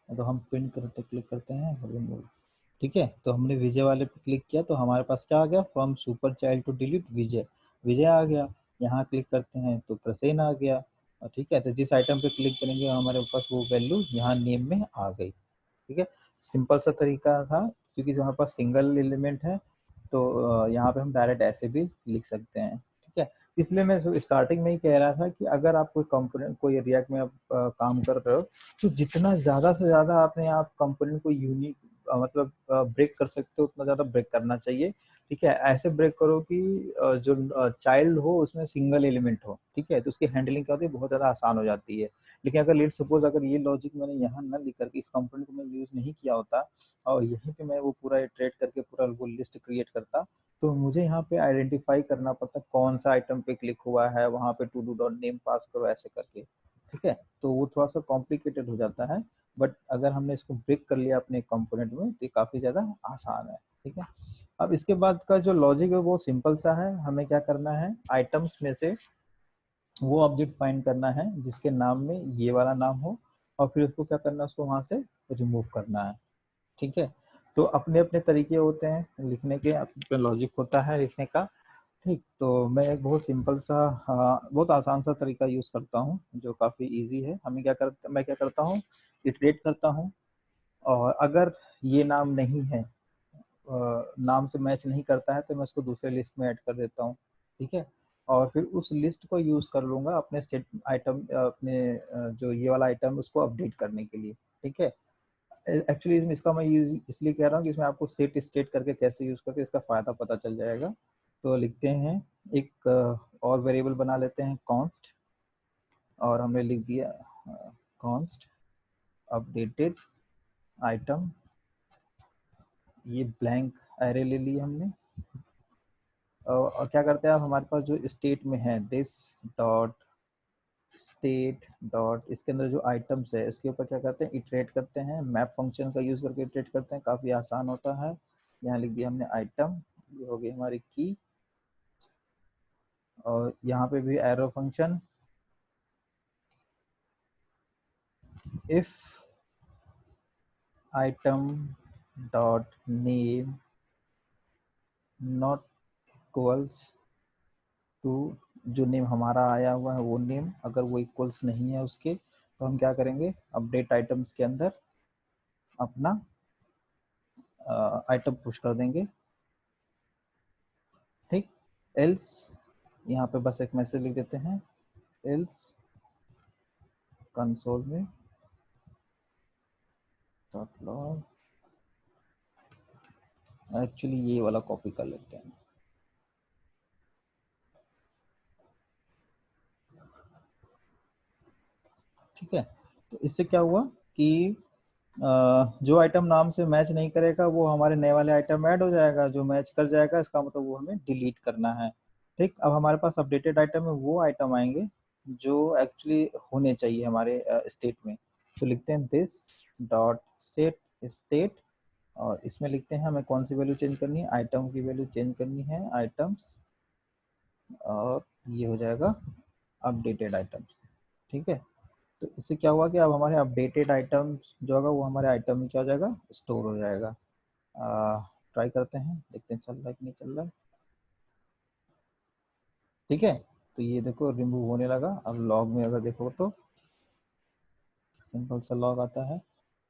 तो हम प्रिंट करते क्लिक करते हैं रिमूव। ठीक है, तो हमने विजय वाले पे क्लिक किया तो हमारे पास क्या आ गया, from super child to delete Vijay, Vijay आ गया। यहाँ क्लिक करते हैं तो प्रसेन आ गया। और ठीक है, तो जिस आइटम पे क्लिक करेंगे हमारे पास वो वैल्यू यहाँ नेम में आ गई। ठीक है, सिंपल सा तरीका था, क्योंकि हमारे पास सिंगल एलिमेंट है तो यहाँ पे हम डायरेक्ट ऐसे भी लिख सकते हैं। ठीक है, इसलिए मैं स्टार्टिंग में ही कह रहा था कि अगर आप कोई कंपोनेंट कोई रिएक्ट में आप काम कर रहे हो तो जितना ज़्यादा से ज़्यादा आपने आप कंपोनेंट को यूनिक मतलब ब्रेक कर सकते हो उतना ज़्यादा ब्रेक करना चाहिए। ठीक है, ऐसे ब्रेक करो कि जो चाइल्ड हो उसमें सिंगल एलिमेंट हो। ठीक है, तो उसकी हैंडलिंग क्या होती है, बहुत ज़्यादा आसान हो जाती है। लेकिन अगर लेट सपोज अगर ये लॉजिक मैंने यहाँ न लिख करके इस कंपोनेंट को मैं यूज़ नहीं किया होता और यहीं पे मैं वो पूरा इटरेट करके पूरा वो लिस्ट क्रिएट करता, तो मुझे यहाँ पे आइडेंटिफाई करना पड़ता कौन सा आइटम पे क्लिक हुआ है, वहाँ पे टू डू डॉट नेम पास करो ऐसे करके। ठीक है, तो वो थोड़ा सा कॉम्प्लिकेटेड हो जाता है, बट अगर हमने इसको ब्रेक कर लिया अपने कंपोनेंट में तो ये काफ़ी ज़्यादा आसान है। ठीक है, अब इसके बाद का जो लॉजिक है वो सिंपल सा है, हमें क्या करना है, आइटम्स में से वो ऑब्जेक्ट फाइंड करना है जिसके नाम में ये वाला नाम हो, और फिर उसको क्या करना है, उसको वहां से रिमूव करना है। ठीक है, तो अपने अपने तरीके होते हैं लिखने के, अपने लॉजिक होता है लिखने का। ठीक, तो मैं एक बहुत सिंपल सा बहुत आसान सा तरीका यूज करता हूँ जो काफी इजी है। मैं क्या करता हूँ, इटरेट करता हूँ, और अगर ये नाम नहीं है, नाम से मैच नहीं करता है, तो मैं उसको दूसरे लिस्ट में ऐड कर देता हूँ। ठीक है, और फिर उस लिस्ट को यूज कर लूंगा अपने सेट आइटम, अपने जो ये वाला आइटम उसको अपडेट करने के लिए। ठीक है, एक्चुअली इसमें इसका मैं यूज इसलिए कह रहा हूँ कि इसमें आपको सेट स्टेट करके कैसे यूज करके इसका फायदा पता चल जाएगा। तो लिखते हैं एक और वेरिएबल बना लेते हैं कॉन्स्ट, और हमने लिख दिया कॉन्स्ट अपडेटेड आइटम, ये ब्लैंक एरे ले ली हमने। और क्या करते हैं आप, हमारे पास जो स्टेट में है दिस डॉट स्टेट डॉट, इसके अंदर जो आइटम्स है इसके ऊपर क्या करते हैं, इटरेट करते हैं, मैप फंक्शन का यूज करके इटरेट करते हैं, काफी आसान होता है। यहाँ लिख दिया हमने आइटम, ये हो गई हमारी की, और यहाँ पे भी arrow function, if item dot name not equals to, जो नेम हमारा आया हुआ है वो नेम अगर वो इक्वल्स नहीं है उसके, तो हम क्या करेंगे, अपडेट आइटम्स के अंदर अपना आइटम पुश कर देंगे। ठीक, एल्स, यहाँ पे बस एक मैसेज लिख देते हैं, एल्स कंसोल में डॉट लॉग, एक्चुअली ये वाला कॉपी कर लेते हैं। ठीक है, तो इससे क्या हुआ कि जो आइटम नाम से मैच नहीं करेगा वो हमारे नए वाले आइटम ऐड हो जाएगा, जो मैच कर जाएगा इसका मतलब वो हमें डिलीट करना है। ठीक, अब हमारे पास अपडेटेड आइटम में वो आइटम आएंगे जो एक्चुअली होने चाहिए हमारे स्टेट में। तो लिखते हैं दिस डॉट सेट स्टेट, और इसमें लिखते हैं हमें कौन सी वैल्यू चेंज करनी है, आइटम की वैल्यू चेंज करनी है आइटम्स, और ये हो जाएगा अपडेटेड आइटम्स। ठीक है, तो इससे क्या हुआ कि अब हमारे अपडेटेड आइटम्स जो होगा वो हमारे आइटम में क्या हो जाएगा, स्टोर हो जाएगा। ट्राई करते हैं, देखते हैं चल रहा है कि नहीं चल रहा है। ठीक है, तो ये देखो रिमूव होने लगा। अब लॉग में अगर देखो तो सिंपल सा लॉग आता है,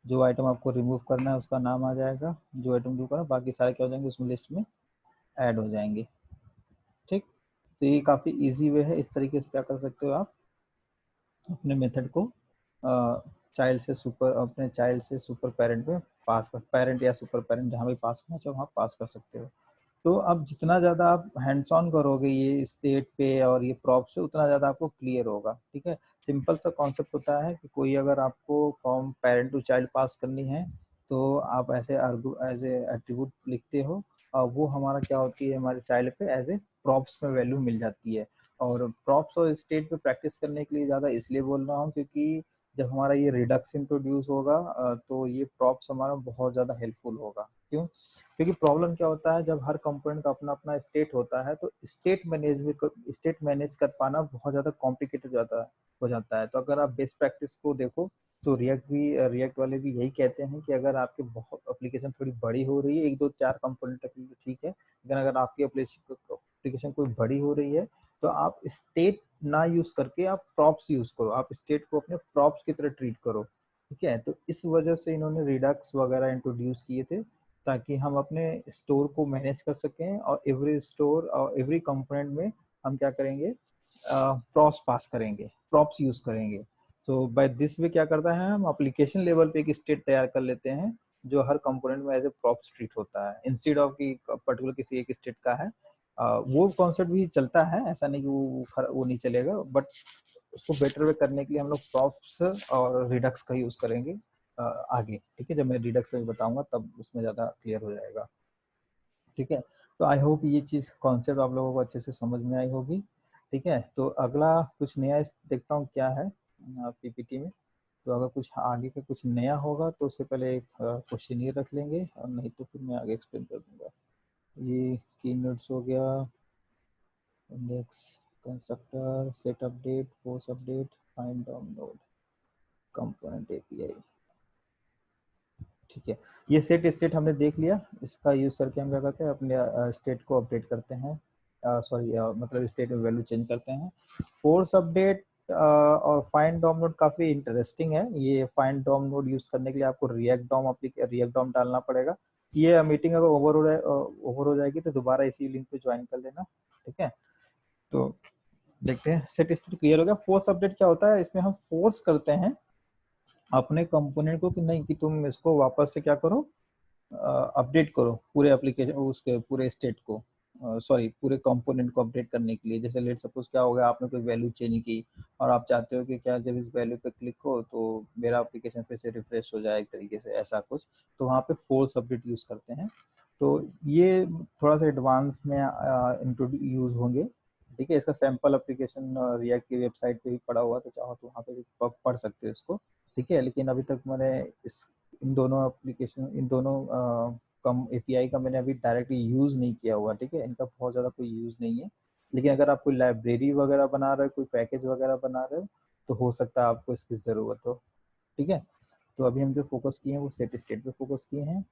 जो आइटम आपको रिमूव करना है उसका नाम आ जाएगा, जो आइटम रिमूव करना है बाकी सारे क्या हो जाएंगे उसमें लिस्ट में ऐड हो जाएंगे। ठीक, तो ये काफ़ी इजी वे है, इस तरीके से क्या कर सकते हो आप अपने मेथड को चाइल्ड से सुपर, अपने चाइल्ड से सुपर पेरेंट में पास कर, पेरेंट या सुपर पेरेंट जहाँ भी पास करना चाहो वहाँ पास कर सकते हो। तो अब जितना ज़्यादा आप हैंड्स ऑन करोगे ये स्टेट पे और ये प्रॉप से, उतना ज़्यादा आपको क्लियर होगा। ठीक है, सिंपल सा कॉन्सेप्ट होता है कि कोई अगर आपको फॉर्म पेरेंट टू चाइल्ड पास करनी है तो आप ऐसे एज ए एट्रीब्यूट लिखते हो, और वो हमारा क्या होती है, हमारे चाइल्ड पे एज ए प्रॉप्स में वैल्यू मिल जाती है। और प्रॉप्स और स्टेट पे प्रैक्टिस करने के लिए ज़्यादा इसलिए बोल रहा हूँ क्योंकि जब हमारा ये रिडक्स इंट्रोड्यूस होगा तो ये प्रॉप्स हमारा बहुत ज़्यादा हेल्पफुल होगा। क्यों, क्योंकि प्रॉब्लम क्या होता है, जब हर कंपोनेंट का अपना अपना स्टेट होता है तो स्टेट मैनेज कर पाना बहुत ज़्यादा कॉम्प्लिकेटेड हो जाता है। तो अगर आप बेस्ट प्रैक्टिस को देखो तो रिएक्ट वाले भी यही कहते हैं कि अगर आपके बहुत एप्लीकेशन थोड़ी बड़ी हो रही है, एक दो चार कंपोनेंट तक तो ठीक है, लेकिन अगर आपकी एप्लीकेशन कोई बड़ी हो रही है तो आप स्टेट ना यूज करके आप प्रॉप्स यूज करो, आप स्टेट को अपने प्रॉप्स की तरह ट्रीट करो। ठीक है, तो इस वजह से इन्होंने रिडक्स वगैरह इंट्रोड्यूस किए थे ताकि हम अपने स्टोर को मैनेज कर सकें, और एवरी स्टोर और एवरी कंपोनेंट में हम क्या करेंगे, प्रॉप्स पास करेंगे, प्रॉप्स यूज करेंगे। तो बाय दिस वे क्या करता है, हम एप्लीकेशन लेवल पे एक स्टेट तैयार कर लेते हैं जो हर कंपोनेंट में एज ए प्रॉप्स ट्रीट होता है, इंस्टेड ऑफ कि पर्टिकुलर किसी एक स्टेट का है। वो कॉन्सेप्ट भी चलता है, ऐसा नहीं कि वो नहीं चलेगा, बट उसको बेटर वे करने के लिए हम लोग प्रॉप्स और रिडक्स का यूज करेंगे आगे। ठीक है, जब मैं रिडक्स बताऊंगा तब उसमें ज़्यादा क्लियर हो जाएगा। ठीक है, तो आई होप ये चीज़ कॉन्सेप्ट आप लोगों को अच्छे से समझ में आई होगी। ठीक है, तो अगला कुछ नया देखता हूँ क्या है पीपीटी में। तो अगर कुछ आगे का कुछ नया होगा तो उससे पहले एक क्वेश्चन ये रख लेंगे, और नहीं तो फिर मैं आगे एक्सप्लेन कर दूंगा। ये की नोट्स हो गया, index, constructor, set update, force update, find download, component API. ठीक है, ये सेट स्टेट हमने देख लिया। इसका यूज करके हम क्या करते हैं, अपने स्टेट को अपडेट करते हैं, सॉरी मतलब स्टेट में वैल्यू चेंज करते हैं। फोर्स अपडेट और फाइंड डॉम नोड काफी इंटरेस्टिंग है। ये फाइंड डॉम नोड यूज करने के लिए आपको रिएक्ट डॉम डालना पड़ेगा। ये मीटिंग अगर ओवर हो जाएगी तो दोबारा इसी लिंक पे ज्वाइन कर लेना, ठीक है। तो देखते हैं, सेट स्टेट क्लियर हो गया। फोर्स अपडेट क्या होता है, इसमें हम फोर्स करते हैं अपने कंपोनेंट को कि नहीं, कि तुम इसको वापस से क्या करो, अपडेट करो पूरे एप्लीकेशन, उसके पूरे स्टेट को, सॉरी पूरे कंपोनेंट को अपडेट करने के लिए। जैसे लेट सपोज क्या हो गया, आपने कोई वैल्यू चेंज की और आप चाहते हो कि क्या जब इस वैल्यू पे क्लिक हो तो मेरा एप्लीकेशन फिर से रिफ्रेश हो जाए एक तरीके से, ऐसा कुछ, तो वहाँ पे फोर्स अपडेट यूज करते हैं। तो ये थोड़ा सा एडवांस में यूज होंगे, ठीक है। इसका सैंपल एप्लीकेशन रिएक्ट की वेबसाइट पे भी पड़ा हुआ, तो चाहो तो वहाँ पे भी पढ़ सकते हो इसको, ठीक है। लेकिन अभी तक मैंने इस इन दोनों एप्लीकेशन, इन दोनों कम एपीआई का मैंने अभी डायरेक्टली यूज़ नहीं किया हुआ, ठीक है। इनका बहुत ज़्यादा कोई यूज़ नहीं है। लेकिन अगर आप कोई लाइब्रेरी वगैरह बना रहे हो, कोई पैकेज वगैरह बना रहे हो, तो हो सकता है आपको इसकी ज़रूरत हो, ठीक है। तो अभी हम जो फोकस किए हैं वो सेट स्टेट पे फोकस किए हैं,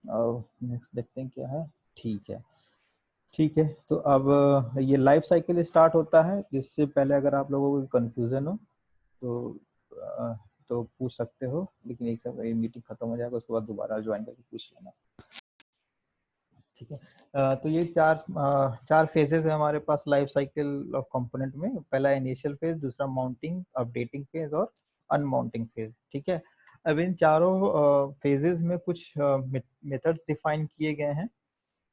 और नेक्स्ट देखते हैं क्या है। ठीक है, ठीक है। तो अब ये लाइफ साइकिल स्टार्ट होता है, जिससे पहले अगर आप लोगों को कंफ्यूजन हो तो अ, तो पूछ सकते हो, लेकिन एक साथ ये मीटिंग खत्म हो जाएगा उसके बाद दोबारा ज्वाइन करके पूछ लेना, ठीक है। तो ये चार फेजेस है हमारे पास लाइफ साइकिल ऑफ कंपोनेंट में। पहला इनिशियल फेज, दूसरा माउंटिंग, अपडेटिंग फेज और अनमाउंटिंग फेज, ठीक है। अब इन चारों फेजेस में कुछ मेथड्स डिफाइन किए गए हैं,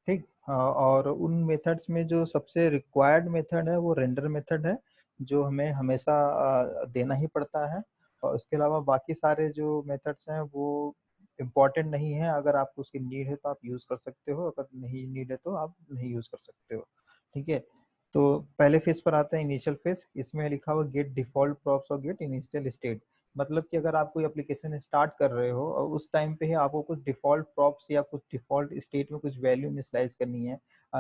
ठीक। और उन मेथड्स में जो सबसे रिक्वायर्ड मेथड है वो रेंडर मेथड है, जो हमें हमेशा देना ही पड़ता है। और उसके अलावा बाकी सारे जो मेथड्स हैं वो इम्पॉर्टेंट नहीं है। अगर आपको उसकी नीड है तो आप यूज़ कर सकते हो, अगर नहीं नीड है तो आप नहीं यूज़ कर सकते हो, ठीक है। तो पहले फेज पर आते हैं, इनिशियल फेज। इसमें लिखा हुआ गेट डिफॉल्ट प्रॉप्स और गेट इनिशियल स्टेट। मतलब कि अगर आप कोई एप्लीकेशन स्टार्ट कर रहे हो और उस टाइम पे ही आपको कुछ डिफॉल्ट प्रॉप्स या कुछ डिफॉल्ट स्टेट में कुछ वैल्यू इनिशियलाइज करनी है।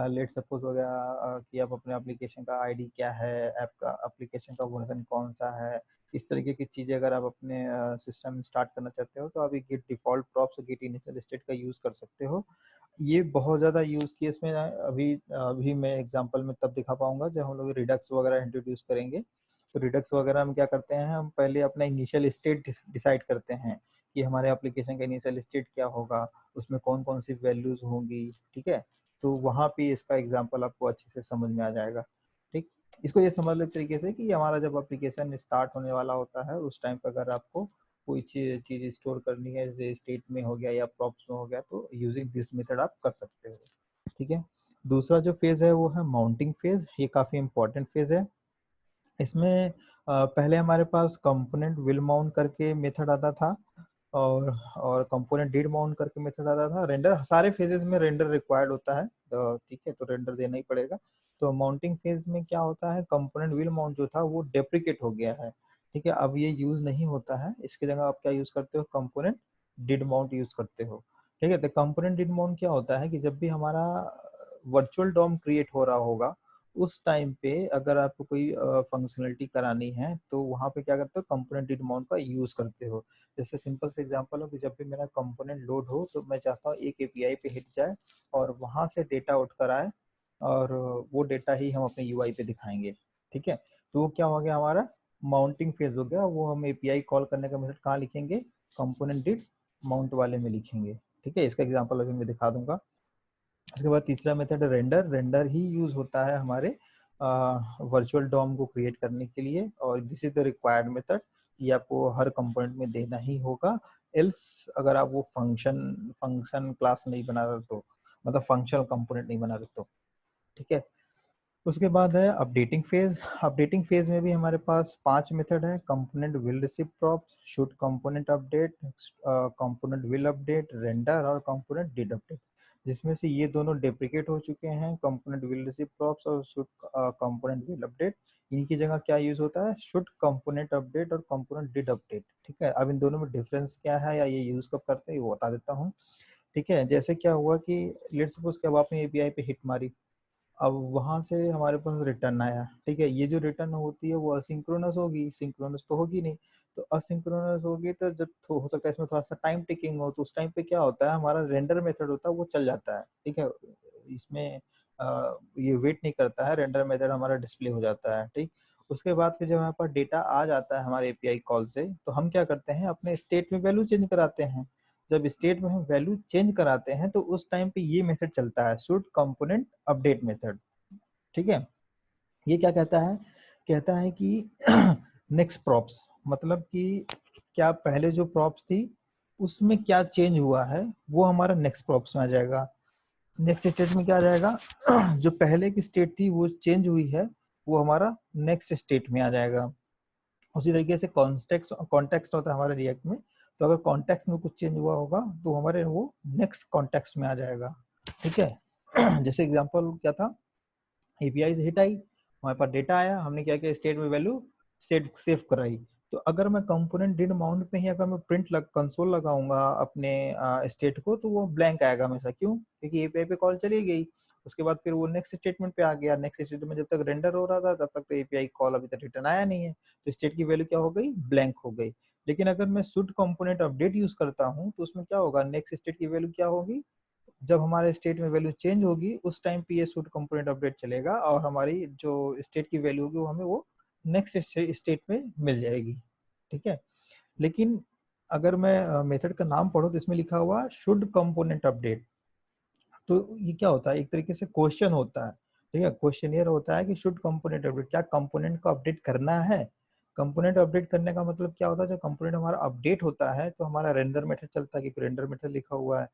लेट सपोज हो गया कि आप अपने एप्लीकेशन का आईडी क्या है, ऐप का एप्लीकेशन का वर्जन कौन सा है, इस तरीके की चीज़ें अगर आप अपने सिस्टम में स्टार्ट करना चाहते हो तो आप गेट डिफॉल्ट प्रॉप्स और गेट इनिशियल स्टेट का यूज़ कर सकते हो। ये बहुत ज़्यादा यूज़ केस में अभी अभी मैं एग्जांपल में तब दिखा पाऊंगा जब हम लोग रिडक्स वगैरह इंट्रोड्यूस करेंगे। तो रिडक्स वगैरह में क्या करते हैं, हम पहले अपना इनिशियल स्टेट डिसाइड करते हैं कि हमारे एप्लीकेशन का इनिशियल स्टेट क्या होगा, उसमें कौन कौन सी वैल्यूज होंगी, ठीक है। तो वहाँ पे इसका एग्जांपल आपको अच्छे से समझ में आ जाएगा, ठीक। इसको ये समझ लो तरीके से कि हमारा जब एप्लीकेशन स्टार्ट होने वाला होता है उस टाइम पर अगर आपको कोई चीज़ स्टोर करनी है, जैसे स्टेट में हो गया या प्रॉप्स में हो गया, तो यूजिंग दिस मेथड आप कर सकते हो, ठीक है। दूसरा जो फेज है वो है माउंटिंग फेज। ये काफ़ी इंपॉर्टेंट फेज है। इसमें पहले हमारे पास कंपोनेंट विल माउंट करके मेथड आता था, और कंपोनेंट डिड माउंट करके मेथड आता था। रेंडर सारे फेजेस में रेंडर रिक्वायर्ड होता है, तो ठीक है, तो रेंडर देना ही पड़ेगा। तो माउंटिंग फेज में क्या होता है, कंपोनेंट विल माउंट जो था वो डेप्रिकेट हो गया है, ठीक है। अब ये यूज नहीं होता है, इसकी जगह आप क्या यूज करते हो, कंपोनेंट डिड माउंट यूज करते हो, ठीक है। तो कंपोनेंट डिड माउंट क्या होता है कि जब भी हमारा वर्चुअल डॉम क्रिएट हो रहा होगा उस टाइम पे अगर आपको कोई फंक्शनलिटी करानी है तो वहाँ पे क्या करते हो, कंपोनेंट डिड माउंट का यूज करते हो। जैसे सिंपल से एग्जांपल हो कि जब भी मेरा कंपोनेंट लोड हो तो मैं चाहता हूँ एक एपीआई पे हिट जाए और वहां से डेटा उठ कर आए, और वो डेटा ही हम अपने यूआई पे दिखाएंगे, ठीक है। तो वो क्या हो गया, हमारा माउंटिंग फेज हो गया। वो हम एपीआई कॉल करने का मेथड कहाँ लिखेंगे, कंपोनेंट डिड माउंट वाले में लिखेंगे, ठीक है। इसका एग्जाम्पल अभी मैं दिखा दूंगा। उसके बाद तीसरा मेथड रेंडर। रेंडर ही यूज होता है हमारे वर्चुअल डॉम को क्रिएट करने के लिए, और this is the required method. ये आपको हर कंपोनेंट में देना ही होगा, एल्स अगर आप वो फंक्शन फंक्शन क्लास नहीं बना रहे तो, मतलब फंक्शनल कंपोनेंट नहीं बना रहे तो, ठीक है। उसके बाद है अपडेटिंग फेज। अपडेटिंग फेज में भी हमारे पास 5 मेथड है, component will receive props, should component update, component will update, render और कंपोनेंट डिड अपडेट। जिसमें से ये दोनों डेप्रिकेट हो चुके हैं, कंपोनेंट विल रिसीव प्रॉप्स और शुड कंपोनेंट विल अपडेट। इनकी जगह क्या यूज होता है, शुड कंपोनेंट अपडेट और कंपोनेंट डिड अपडेट, ठीक है। अब इन दोनों में डिफरेंस क्या है या ये यूज कब करते हैं वो बता देता हूँ, ठीक है। जैसे क्या हुआ कि लेट्स सपोज कि अब आपने एपीआई पे हिट मारी, अब वहां से हमारे पास रिटर्न आया, ठीक है। ये जो रिटर्न होती है वो असिंक्रोनस होगी, सिंक्रोनस तो होगी नहीं। तो असिंक्रोनस होगी तो जब हो सकता है इसमें थोड़ा सा टाइम टेकिंग हो, तो उस टाइम पे क्या होता है, हमारा रेंडर मेथड होता है वो चल जाता है, ठीक है। इसमें ये वेट नहीं करता है, रेंडर मेथड हमारा डिस्प्ले हो जाता है, ठीक। उसके बाद फिर जब हमारे पास डेटा आ जाता है हमारे एपीआई कॉल से, तो हम क्या करते हैं, अपने स्टेट में वैल्यू चेंज कराते हैं। जब स्टेट में हम वैल्यू चेंज कराते हैं तो उस टाइम पे ये मेथड चलता है, should कंपोनेंट अपडेट मेथड, ठीक है। ये क्या कहता है कि नेक्स्ट प्रॉप्स, मतलब कि क्या पहले जो प्रॉप्स थी उसमें क्या चेंज हुआ है वो हमारा नेक्स्ट प्रॉप्स में आ जाएगा। नेक्स्ट स्टेट में क्या आ जाएगा, जो पहले की स्टेट थी वो चेंज हुई है, वो हमारा नेक्स्ट स्टेट में आ जाएगा। उसी तरीके से कॉन्टेक्स्ट कॉन्टेक्स्ट होता है हमारे रिएक्ट में, तो अगर कॉन्टेक्स्ट में कुछ चेंज हुआ होगा तो हमारे वो नेक्स्ट कॉन्टेक्स्ट में आ जाएगा, ठीक है। जैसे एग्जांपल क्या था, एपीआई से हिट आई, हमारे पास डेटा आया, हमने क्या किया, स्टेट में वैल्यू स्टेट सेव कराई। तो अगर मैं कंपोनेंट डिड माउंट पे ही अगर मैं प्रिंट कंसोल लगाऊंगा अपने स्टेट को, तो वो ब्लैंक आएगा हमेशा। क्यों? क्योंकि एपीआई पे कॉल चली गई, उसके बाद फिर वो नेक्स्ट स्टेटमेंट पे आ गया। नेक्स्ट स्टेटमेंट जब तक रेंडर हो रहा था तब तक तो एपीआई कॉल अभी तक रिटर्न आया नहीं है, तो स्टेट की वैल्यू क्या हो गई, ब्लैंक हो गई। लेकिन अगर मैं शुड कंपोनेंट अपडेट यूज करता हूँ तो उसमें क्या होगा, नेक्स्ट स्टेट की वैल्यू क्या होगी, जब हमारे स्टेट में वैल्यू चेंज होगी उस टाइम पे ये सूट कंपोनेंट अपडेट चलेगा और हमारी जो स्टेट की वैल्यू होगी वो हमें वो नेक्स्ट स्टेट में मिल जाएगी, ठीक है। लेकिन अगर मैं मेथड का नाम पढ़ूं तो इसमें लिखा हुआ शुड कंपोनेंट अपडेट, तो ये क्या होता है, एक तरीके से क्वेश्चन होता है, ठीक है। क्वेश्चनियर होता है कि शुड कंपोनेंट अपडेट, क्या कंपोनेंट को अपडेट करना है। कंपोनेंट अपडेट करने का मतलब क्या होता है, जब कंपोनेंट हमारा अपडेट होता है तो हमारा रेंडर मेथड चलता है कि रेंडर मेथड लिखा हुआ है,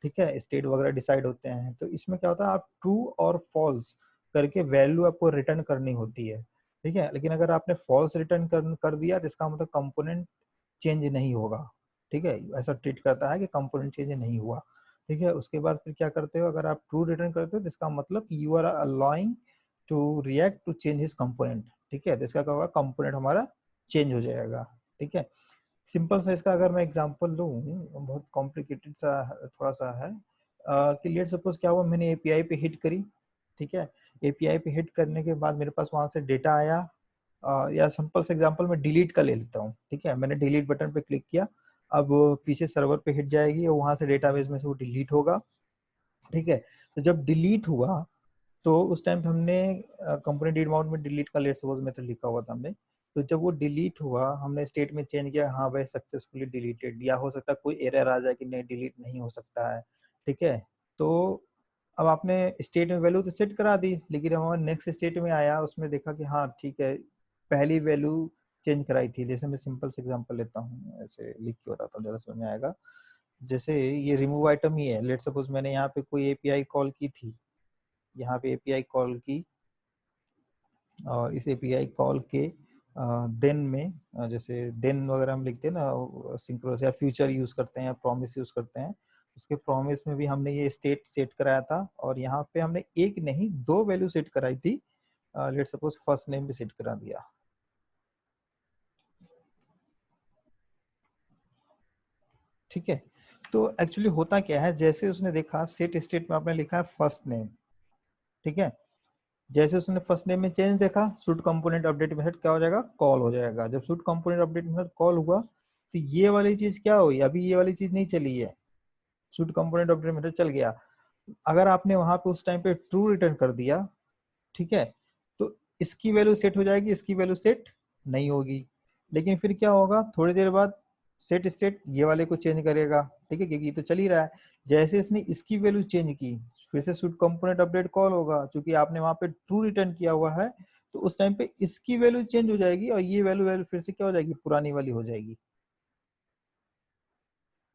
ठीक है। स्टेट वगैरह डिसाइड होते हैं, तो इसमें क्या होता है, आप ट्रू और फॉल्स करके वैल्यू आपको रिटर्न करनी होती है, ठीक है। लेकिन अगर आपने फॉल्स रिटर्न कर दिया तो इसका मतलब कंपोनेंट चेंज नहीं होगा, ठीक है। ऐसा ट्रीट करता है कि कंपोनेंट चेंज नहीं हुआ, ठीक है। उसके बाद फिर क्या करते हो, अगर आप ट्रू रिटर्न करते हो तो इसका मतलब you are allowing to React to change his component, ठीक है। तो इसका क्या होगा, कंपोनेंट हमारा चेंज हो जाएगा, ठीक है। सिंपल सा इसका अगर मैं एग्जांपल लूं, बहुत कॉम्प्लिकेटेड सा थोड़ा सा है, कि लेट सपोज क्या हुआ, मैंने एपीआई पे हिट करी, ठीक है। एपीआई पे हिट करने के बाद मेरे पास वहां से डेटा आया, या सिंपल से एग्जांपल मैं डिलीट का ले लेता हूँ, ठीक है। मैंने डिलीट बटन पे क्लिक किया, अब पीछे सर्वर पे हिट जाएगी और वहां से डेटाबेस में से वो डिलीट होगा, ठीक है। तो जब डिलीट हुआ तो उस टाइम पे हमने कंपनी डीड माउंट में डिलीट का लेट सपोज मेथड लिखा हुआ था हमने, तो जब वो डिलीट हुआ हमने स्टेट में चेंज किया, हाँ भाई सक्सेसफुली डिलीटेड, या हो सकता है कोई एरर आ जाए कि नहीं डिलीट नहीं हो सकता है, ठीक है। तो अब आपने स्टेट में वैल्यू तो सेट करा दी, लेकिन हमारा नेक्स्ट स्टेट में आया, उसमें देखा कि हाँ ठीक है पहली वैल्यू चेंज कराई थी। जैसे मैं सिंपल से एग्जांपल लेता हूँ, ऐसे लिख के बताता हूँ, ज़्यादा समझ में आएगा। जैसे ये रिमूव आइटम ही है, लेट सपोज मैंने यहाँ पे कोई एपीआई कॉल की थी, यहाँ पे एपीआई कॉल की, और इस एपीआई कॉल के देन में जैसे देन वगैरह हम लिखते हैं ना, सिंक्रोनस या फ्यूचर यूज करते हैं या प्रॉमिस यूज करते हैं, उसके प्रॉमिस में भी हमने ये स्टेट सेट कराया था, और यहाँ पे हमने एक नहीं दो वैल्यू सेट कराई थी। लेट सपोज फर्स्ट नेम भी सेट करा दिया, ठीक है। तो एक्चुअली होता क्या है, जैसे उसने देखा सेट स्टेट में आपने लिखा है फर्स्ट नेम, ठीक है। जैसे उसने फर्स्ट नेम में चेंज देखा, शुड कंपोनेंट अपडेट मेथड क्या हो जाएगा, कॉल हो जाएगा। जब should component update method call हुआ तो ये वाली चीज क्या हुई, अभी ये वाली चीज नहीं चली है, शुड कंपोनेंट अपडेट मेथड चल गया। अगर आपने वहां पे उस टाइम पे ट्रू रिटर्न कर दिया, ठीक है, तो इसकी वैल्यू सेट हो जाएगी, इसकी वैल्यू सेट नहीं होगी। लेकिन फिर क्या होगा, थोड़ी देर बाद सेट स्टेट ये वाले को चेंज करेगा, ठीक है, क्योंकि ये तो चल ही रहा है। जैसे इसने इसकी वैल्यू चेंज की, फिर से शुड कंपोनेंट अपडेट कॉल होगा, क्योंकि आपने वहां पे ट्रू रिटर्न किया हुआ है, तो उस टाइम पे इसकी वैल्यू चेंज हो जाएगी और ये वैल्यू वैल्यू फिर से क्या हो जाएगी, पुरानी वाली हो जाएगी,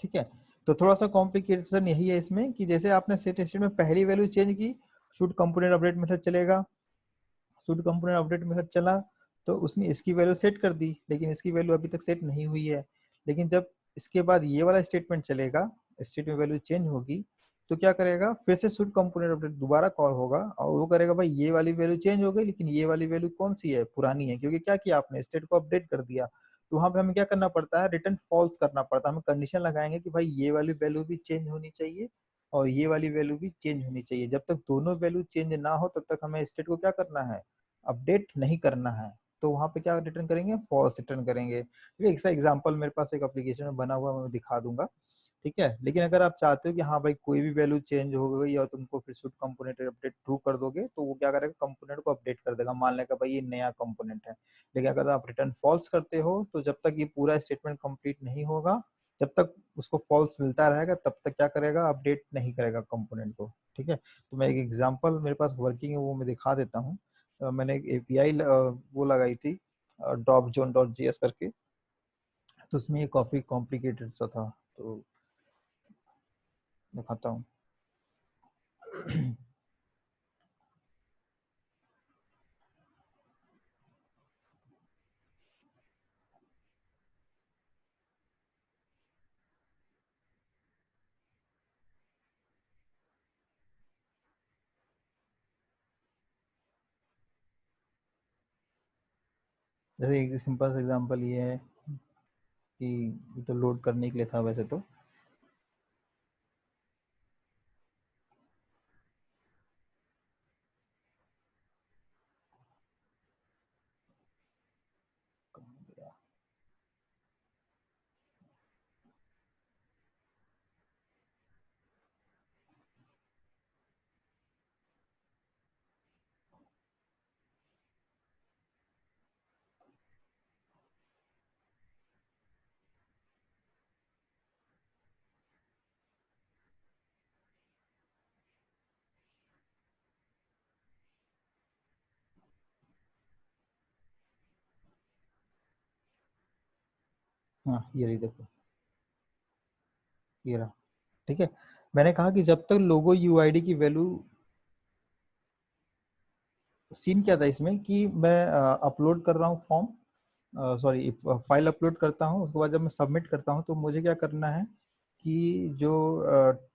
ठीक है। तो थोड़ा सा कॉम्प्लिकेशन यही है इसमें कि जैसे आपने सेट स्टेट में पहली वैल्यू चेंज की, शुड कंपोनेंट अपडेट मेथड चलेगा, शुड कंपोनेंट अपडेट मेथड चला तो उसने इसकी वैल्यू सेट कर दी, लेकिन इसकी वैल्यू अभी तक सेट नहीं हुई है। लेकिन जब इसके बाद ये वाला स्टेटमेंट चलेगा, स्टेट में वैल्यू चेंज होगी, तो क्या करेगा, फिर से शुड कंपोनेंट अपडेट दोबारा कॉल होगा और वो करेगा भाई ये वाली वैल्यू चेंज हो गई, लेकिन ये वाली वैल्यू कौन सी है, पुरानी है, क्योंकि क्या किया आपने, स्टेट को अपडेट कर दिया। तो वहां पे हमें क्या करना पड़ता है, रिटर्न फॉल्स करना पड़ता है। हमें कंडीशन लगाएंगे कि भाई ये वाली वैल्यू भी चेंज होनी चाहिए और ये वाली वैल्यू भी चेंज होनी चाहिए। जब तक दोनों वैल्यू चेंज ना हो तब तक हमें स्टेट को क्या करना है, अपडेट नहीं करना है। तो वहां पे क्या रिटर्न करेंगे, फॉल्स रिटर्न करेंगे। ठीक है, इसका एग्जांपल मेरे पास एक एप्लीकेशन में बना हुआ है, मैं दिखा दूंगा। ठीक है, लेकिन अगर आप चाहते हो कि हाँ भाई कोई भी वैल्यू चेंज हो गई और तुमको फिर शुड कंपोनेंट अपडेट ट्रू कर दोगे, तो वो क्या करेगा, कंपोनेंट को अपडेट कर देगा, मान लेगा भाई ये नया कंपोनेंट है। लेकिन अगर आप रिटर्न फॉल्स करते हो तो जब तक ये पूरा स्टेटमेंट कंप्लीट नहीं होगा, जब तक उसको फॉल्स मिलता रहेगा, तब तक क्या करेगा, अपडेट नहीं करेगा कंपोनेंट को। ठीक है, तो मैं एक एग्जांपल मेरे पास वर्किंग है वो मैं दिखा देता हूँ। मैंने एक एपीआई वो लगाई थी, ड्रॉप जोन डॉट जीएस करके। तो उसमें ये काफी कॉम्प्लिकेटेड सा था, तो दिखाता हूँ। जैसे एक सिंपल सा एग्जांपल ये है कि ये तो लोड करने के लिए था वैसे तो। हाँ ये रही देखो, ये रहा। ठीक है, मैंने कहा कि जब तक लोगो यूआईडी की वैल्यू, सीन क्या था इसमें कि मैं अपलोड कर रहा हूँ फॉर्म, सॉरी फाइल अपलोड करता हूँ, उसके बाद जब मैं सबमिट करता हूँ तो मुझे क्या करना है कि जो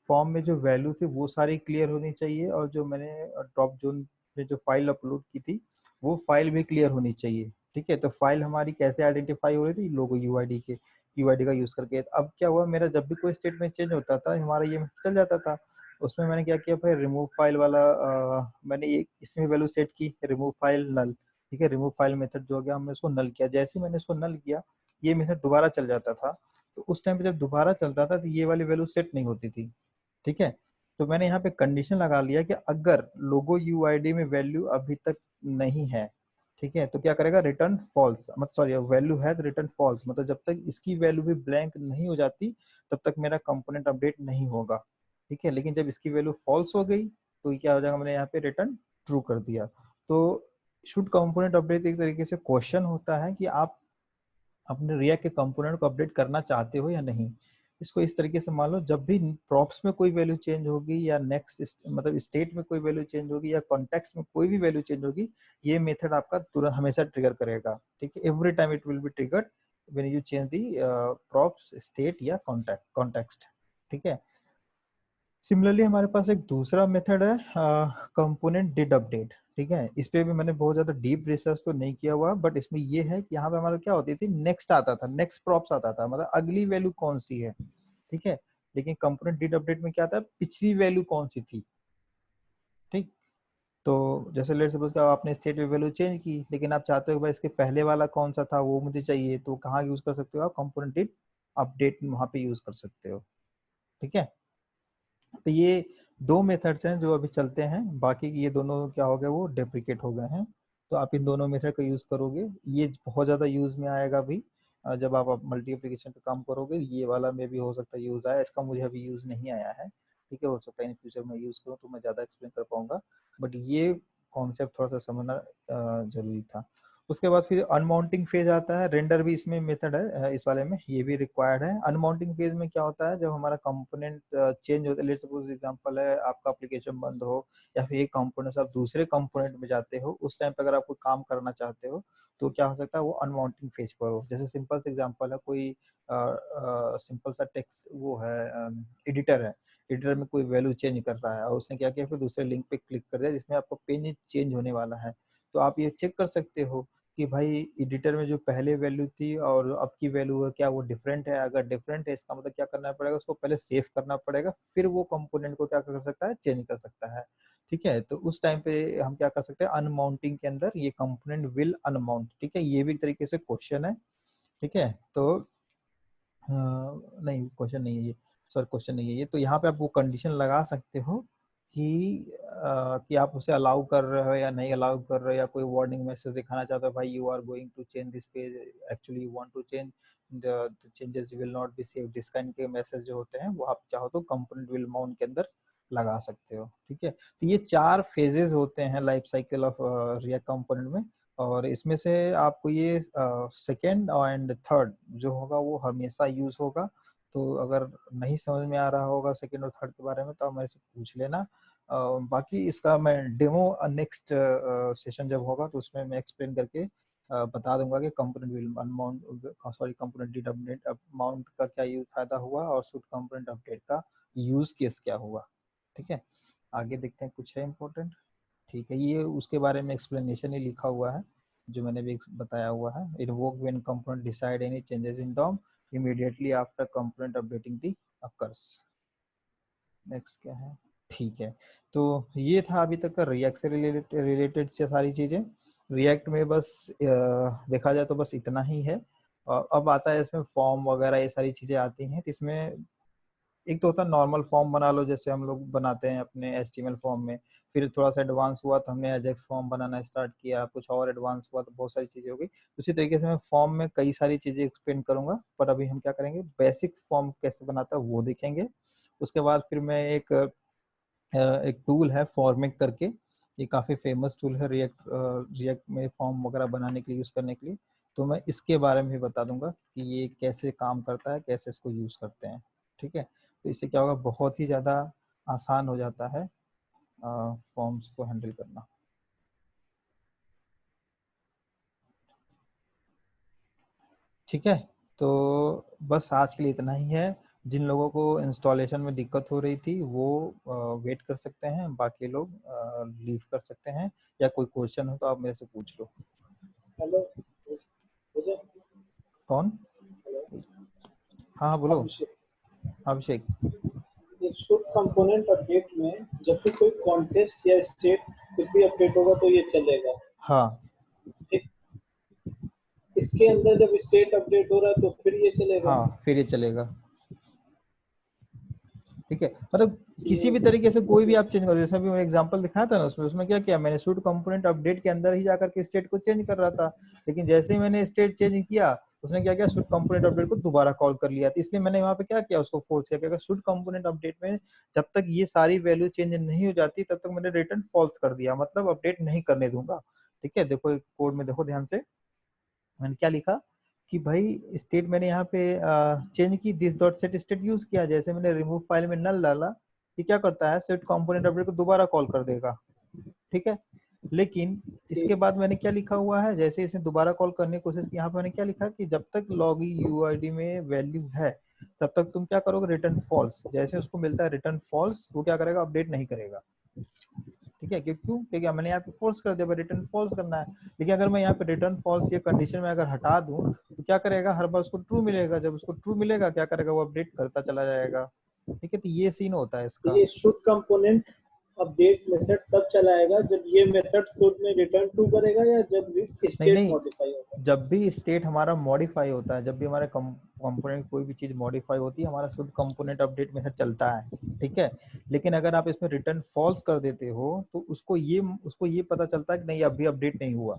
फॉर्म में जो वैल्यू थी वो सारी क्लियर होनी चाहिए, और जो मैंने ड्रॉप जोन में जो फाइल अपलोड की थी वो फाइल भी क्लियर होनी चाहिए। ठीक है, तो फाइल हमारी कैसे आइडेंटिफाई हो रही थी, लोगो यूआईडी के, यूआईडी का यूज करके। अब क्या हुआ, मेरा जब भी कोई स्टेटमेंट चेंज होता था हमारा ये चल जाता था। उसमें मैंने क्या किया भाई, रिमूव फाइल वाला मैंने एक इसमें वैल्यू सेट की, रिमूव फाइल नल। ठीक है, रिमूव फाइल मेथड जो हो गया, हमने उसको नल किया। जैसे ही मैंने इसको नल किया, ये मेथड दोबारा चल जाता था। तो उस टाइम पे जब दोबारा चलता था तो ये वाली वैल्यू सेट नहीं होती थी। ठीक है, तो मैंने यहाँ पे कंडीशन लगा लिया कि अगर लोगो यूआईडी में वैल्यू अभी तक नहीं है, ठीक है, तो क्या करेगा, रिटर्न फॉल्स, मतलब सॉरी वैल्यू है तो रिटर्न फॉल्स, मतलब जब तक इसकी वैल्यू भी ब्लैंक नहीं हो जाती तब तक मेरा कंपोनेंट अपडेट नहीं होगा। ठीक है, लेकिन जब इसकी वैल्यू फॉल्स हो गई तो ये क्या हो जाएगा, मैंने यहाँ पे रिटर्न ट्रू कर दिया। तो शुड कंपोनेंट अपडेट एक तरीके से क्वेश्चन होता है कि आप अपने रिएक्ट के कंपोनेंट को अपडेट करना चाहते हो या नहीं। इसको इस तरीके से मान लो, जब भी प्रॉप्स में कोई वैल्यू चेंज होगी या नेक्स्ट मतलब स्टेट में कोई वैल्यू चेंज होगी या कॉन्टेक्स्ट में कोई भी वैल्यू चेंज होगी, ये मेथड आपका तुरंत हमेशा ट्रिगर करेगा। ठीक है, every time it will be triggered when you change the props state या कॉन्टेक्स्ट। ठीक है, सिमिलरली हमारे पास एक दूसरा मेथड है, कंपोनेंट डिड अपडेट। ठीक है, इस पे भी मैंने बहुत ज्यादा डीप रिसर्च तो नहीं किया हुआ, बट इसमें ये है कि यहाँ पे हमारा क्या होती थी, नेक्स्ट आता था, नेक्स्ट प्रॉप्स आता था, मतलब अगली वैल्यू कौन सी है। ठीक है, लेकिन कंपोनेंट डिड अपडेट में क्या था, पिछली वैल्यू कौन सी थी। ठीक, तो जैसे लेट सपोज का आपने स्टेट में वैल्यू चेंज की, लेकिन आप चाहते हो भाई इसके पहले वाला कौन सा था वो मुझे चाहिए, तो कहाँ यूज कर सकते हो आप, कंपोनेंट डिड अपडेट वहां पे यूज कर सकते हो। ठीक है, तो ये दो मेथड्स हैं जो अभी चलते हैं, बाकी ये दोनों क्या हो गए, वो डेप्रिकेट हो गए हैं। तो आप इन दोनों मेथड का यूज करोगे, ये बहुत ज्यादा यूज में आएगा अभी। जब आप मल्टी एप्लीकेशन पे काम करोगे, ये वाला में भी हो सकता है यूज आया, इसका मुझे अभी यूज नहीं आया है। ठीक है, हो सकता है इन फ्यूचर में यूज करूँ तो मैं ज्यादा एक्सप्लेन कर पाऊंगा, बट ये कॉन्सेप्ट थोड़ा सा समझना जरूरी था। उसके बाद फिर अनमाउंटिंग फेज आता है, रेंडर भी इसमें मेथड है, इस वाले में ये भी रिक्वायर्ड है। अनमाउंटिंग फेज में क्या होता है, जब हमारा कंपोनेंट चेंज होता है, लेट्स सपोज एग्जांपल है आपका एप्लीकेशन बंद हो या फिर एक कंपोनेंट से आप दूसरे कंपोनेंट में जाते हो, उस टाइम पे अगर आप कोई काम करना चाहते हो तो क्या हो सकता है, वो अनमाउंटिंग फेज पर हो। जैसे सिंपल से एग्जांपल है, कोई सिंपल सा टेक्स्ट वो है, एडिटर है, एडिटर में कोई वैल्यू चेंज कर रहा है और उसने क्या किया, फिर दूसरे लिंक पे क्लिक कर दिया जिसमें आपका पेज चेंज होने वाला है। तो आप ये चेक कर सकते हो कि भाई एडिटर में जो पहले वैल्यू थी और अब की वैल्यू है क्या वो डिफरेंट है, अगर डिफरेंट है इसका मतलब क्या करना पड़ेगा, उसको पहले सेव करना पड़ेगा, फिर वो कंपोनेंट को क्या कर सकता है, चेंज कर सकता है। ठीक है, तो उस टाइम पे हम क्या कर सकते हैं, अनमाउंटिंग के अंदर ये कंपोनेंट विल अनमाउंट। ठीक है, ये भी एक तरीके से क्वेश्चन है। ठीक है, तो नहीं क्वेश्चन नहीं है ये, सॉरी क्वेश्चन नहीं है ये। तो यहाँ पे आप वो कंडीशन लगा सकते हो कि आप उसे अलाउ कर रहे हो या नहीं अलाउ कर रहे हो, या कोई वार्निंग मैसेज दिखाना चाहते हो, भाई you are going to change this page, actually you want to change, the changes will not be saved, इस काइंड के मैसेज जो होते हैं वो आप चाहो तो कंपोनेंट विल माउंट के अंदर लगा सकते हो। ठीक है, तो ये 4 फेजेस होते हैं life cycle of react component में, और इसमें से आपको ये सेकेंड एंड थर्ड जो होगा वो हमेशा यूज होगा। तो अगर नहीं समझ में आ रहा होगा सेकेंड और थर्ड के बारे में तो आप मेरे से पूछ लेना। बाकी इसका मैं डेमो नेक्स्ट सेशन जब होगा तो उसमें मैं एक्सप्लेन करके बता दूंगा कि component will unmount, sorry component did update amount का क्या यूज फायदा हुआ और शुड कंपोनेंट अपडेट का यूज केस क्या हुआ। ठीक है, आगे देखते हैं कुछ है इम्पोर्टेंट। ठीक है, ये उसके बारे में एक्सप्लेनेशन ही लिखा हुआ है जो मैंने भी बताया हुआ है। Invoke when component decide any changes in DOM immediately after component updating the occurs. Next क्या है, ठीक है, तो ये था अभी तक का रिएक्ट से रिलेटेड से सारी चीजें। रिएक्ट में बस देखा जाए तो बस इतना ही है। और अब आता है इसमें फॉर्म वगैरह ये सारी चीजें आती हैं, तो इसमें एक तो होता है नॉर्मल फॉर्म बना लो जैसे हम लोग बनाते हैं अपने HTML फॉर्म में, फिर थोड़ा सा एडवांस हुआ तो हमने एजेक्स फॉर्म बनाना स्टार्ट किया, कुछ और एडवांस हुआ तो बहुत सारी चीजें हो गई। उसी तरीके से मैं फॉर्म में कई सारी चीजें एक्सप्लेन करूंगा, पर अभी हम क्या करेंगे, बेसिक फॉर्म कैसे बनाता है वो देखेंगे। उसके बाद फिर मैं एक टूल है फॉर्मिक करके, ये काफ़ी फेमस टूल है रिएक्ट में फॉर्म वगैरह बनाने के लिए, यूज़ करने के लिए। तो मैं इसके बारे में भी बता दूंगा कि ये कैसे काम करता है, कैसे इसको यूज़ करते हैं। ठीक है, तो इससे क्या होगा, बहुत ही ज़्यादा आसान हो जाता है फॉर्म्स को हैंडल करना। ठीक है, तो बस आज के लिए इतना ही है। जिन लोगों को इंस्टॉलेशन में दिक्कत हो रही थी वो वेट कर सकते हैं, बाकी लोग लीव कर सकते हैं, या कोई क्वेश्चन हो तो आप मेरे से पूछ लो। हेलो, कौन? हाँ हाँ बोलो। अभिषेक। शुड कंपोनेंट अपडेट में जब भी कोई कॉन्टेस्ट या स्टेट कुछ भी अपडेट होगा तो ये चलेगा। हाँ ठीक, इसके अंदर जब स्टेट अपडेट हो रहा है तो फिर ये चलेगा। हाँ फिर ये चलेगा। ठीक है, मतलब किसी भी तरीके से कोई भी आप चेंज कर, जैसे अभी मैंने एग्जांपल दिखाया था ना उसमें क्या किया मैंने, शूट कंपोनेंट अपडेट के अंदर ही जाकर के स्टेट को चेंज कर रहा था, लेकिन जैसे ही मैंने स्टेट चेंज किया उसने क्या किया, शूट कंपोनेंट अपडेट को दोबारा कॉल कर लिया। तो इसलिए मैंने वहां पे क्या किया, उसको फोर्स किया, शूट कंपोनेंट अपडेट में जब तक ये सारी वैल्यू चेंज नहीं हो जाती तब तक मैंने रिटर्न फॉल्स कर दिया, मतलब अपडेट नहीं करने दूंगा। ठीक है, देखो कोड में देखो ध्यान से मैंने क्या लिखा कि भाई स्टेट मैंने यहाँ पे चेंज की, this dot set state use किया, जैसे मैंने रिमूव फाइल में नल डाला, ये क्या करता है, सेट कंपोनेंट अपडेट को दोबारा कॉल कर देगा। ठीक है, लेकिन इसके बाद मैंने क्या लिखा हुआ है, जैसे इसने दोबारा कॉल करने की कोशिश की, यहाँ पे मैंने क्या लिखा कि जब तक लॉग यूआईडी में वैल्यू है तब तक तुम क्या करोगे, रिटर्न फॉल्स। जैसे उसको मिलता है रिटर्न फॉल्स, वो क्या करेगा, अपडेट नहीं करेगा। ठीक है, क्यों, क्योंकि मैंने यहाँ पे फोर्स कर दिया रिटर्न फॉल्स करना है। लेकिन अगर मैं यहाँ पे रिटर्न फॉल्स ये कंडीशन में अगर हटा दूं तो क्या करेगा, हर बार उसको ट्रू मिलेगा, जब उसको ट्रू मिलेगा क्या करेगा, वो अपडेट करता चला जाएगा। ठीक है, तो ये सीन होता है इसका। ये शुड कंपोनेंट अपडेट मेथड तब चलाएगा जब ये मेथड कोड में रिटर्न ट्रू करेगा या जब भी नहीं स्टेट नहीं, मॉडिफाई होगा। जब भी स्टेट हमारा मॉडिफाई होता है, जब भी हमारे कंपोनेंट कोई भी चीज मॉडिफाई होती है, हमारा शुड कंपोनेंट अपडेट मेथड चलता है। ठीक है, लेकिन अगर आप इसमें रिटर्न फॉल्स कर देते हो तो उसको ये पता चलता है कि नहीं अभी अपडेट नहीं हुआ।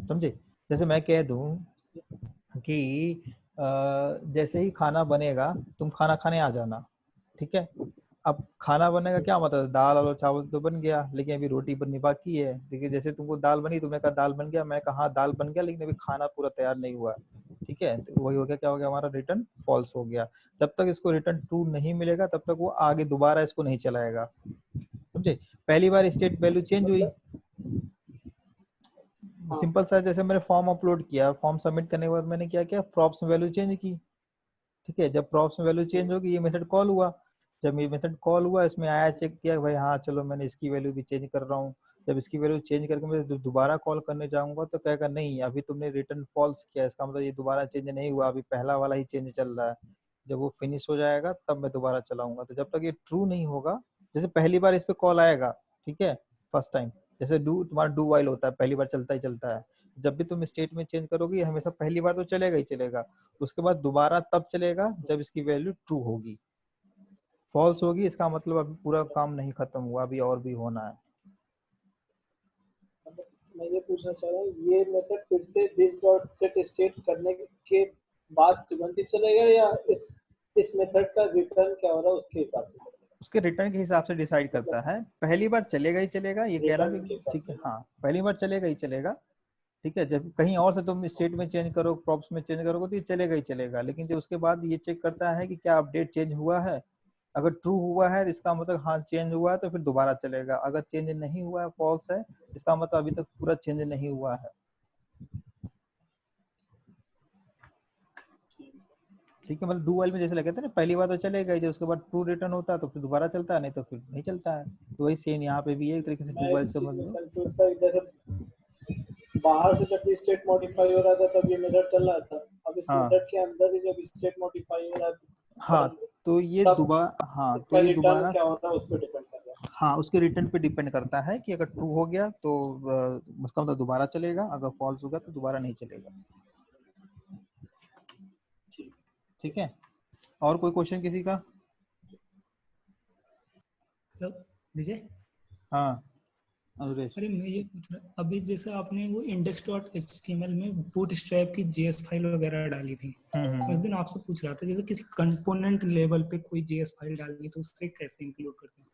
समझे, जैसे मैं कह दूं कि जैसे ही खाना बनेगा तुम खाना खाने आ जाना। ठीक है, अब खाना बनने का क्या मतलब है, दाल और चावल तो बन गया लेकिन अभी रोटी बननी बाकी है। देखिए जैसे तुमको दाल बनी, तुमने कहा दाल बन गया, मैं कहा हाँ दाल बन गया लेकिन अभी खाना पूरा तैयार नहीं हुआ। ठीक है, तो वही हो गया, क्या हो गया, हमारा रिटर्न फॉल्स हो गया। जब तक इसको रिटर्न ट्रू नहीं मिलेगा तब तक वो आगे दोबारा इसको नहीं चलाएगा। समझे, पहली बार स्टेट वैल्यू चेंज हुई, मतलब हाँ, सिंपल सा, जैसे मैंने फॉर्म अपलोड किया, फॉर्म सबमिट करने के बाद मैंने क्या किया, प्रॉप्स में वैल्यू चेंज की। ठीक है, जब प्रॉप्स में वैल्यू चेंज होगी ये मेथड कॉल हुआ, जब ये मेथड कॉल हुआ इसमें आया, चेक किया भाई हाँ चलो मैंने इसकी वैल्यू भी चेंज कर रहा हूँ, जब इसकी वैल्यू चेंज करके मैं दोबारा कॉल करने जाऊंगा तो कहेगा नहीं अभी तुमने रिटर्न फॉल्स किया, इसका मतलब ये दोबारा चेंज नहीं हुआ, अभी पहला वाला ही चेंज चल रहा है। जब वो फिनिश हो जाएगा तब मैं दोबारा चलाऊंगा। तो जब तक ये ट्रू नहीं होगा, जैसे पहली बार इस पे कॉल आएगा, ठीक है, फर्स्ट टाइम, जैसे डू तुम्हारा डू वाइल होता है, पहली बार चलता ही चलता है। जब भी तुम स्टेट में चेंज करोगे ये हमेशा पहली बार तो चलेगा ही चलेगा, उसके बाद दोबारा तब चलेगा जब इसकी वैल्यू ट्रू होगी। फॉल्स होगी इसका मतलब अभी पूरा काम नहीं खत्म हुआ, अभी और भी होना है। मैं ये पूछना चाह रहा हूँ, ये मेथड फिर से दिस डॉट सेट स्टेट करने के बाद तुरंत ही चलेगा या इस मेथड का रिटर्न क्या हो रहा है उसके हिसाब से चलेगा? उसके रिटर्न के हिसाब से डिसाइड करता है। पहली बार चलेगा ही चलेगा, ये कह रहा रिटर्न है के हिसाब ठीक है, से। हाँ पहली बार चलेगा ही चलेगा, ठीक है। जब कहीं और से तुम स्टेट में चेंज करो, प्रॉप्स में चेंज करोगे तो ये चलेगा ही चलेगा, लेकिन जब उसके बाद ये चेक करता है कि क्या अपडेट चेंज हुआ है। अगर ट्रू हुआ है इसका मतलब हाँ चेंज हुआ है, तो फिर दोबारा चलेगा। अगर चेंज नहीं हुआ है, फॉल्स है, इसका मतलब अभी तक पूरा चेंज नहीं हुआ है। ठीक है, मतलब डू वाइल में जैसे लगे थे ना, पहली बार तो चलेगा ही, जब उसके बाद ट्रू रिटर्न होता है तो फिर दोबारा चलता है, नहीं तो फिर नहीं चलता है। तो वही सेम यहाँ पे भी है, एक तरीके से डू मैं वाइल इस चीज समझ में लो। कंफ्यूज था, जैसे बाहर से जब भी स्टेट मॉडिफाई हो रहा था तब ये मेथड चल रहा था, अब इस हाँ मेथड के अंदर ही जब स्टेट मॉडिफाई हो रहा हाँ, था तो ये तब दोबारा, हाँ तो इसका ये रिटर्न दोबारा, क्या होता है उस पर डिपेंड कर रहा है। हाँ उसके रिटर्न पे डिपेंड करता है कि अगर ट्रू हो गया तो उसका मतलब दोबारा चलेगा, अगर फॉल्स हो गया तो दोबारा नहीं चलेगा। ठीक। ठीक है, और कोई क्वेश्चन किसी का? हेलो विजय। हाँ अनुरेश। अरे मैं ये पूछ रहा, अभी जैसे आपने वो इंडेक्स डॉट एचटीएमएल में बूटस्ट्रैप की जेएस फाइल वगैरह डाली थी, मैं उस दिन आपसे पूछ रहा था जैसे किसी कंपोनेंट लेवल पे कोई जेएस फाइल डालनी तो उससे कैसे इंक्लूड करते हैं?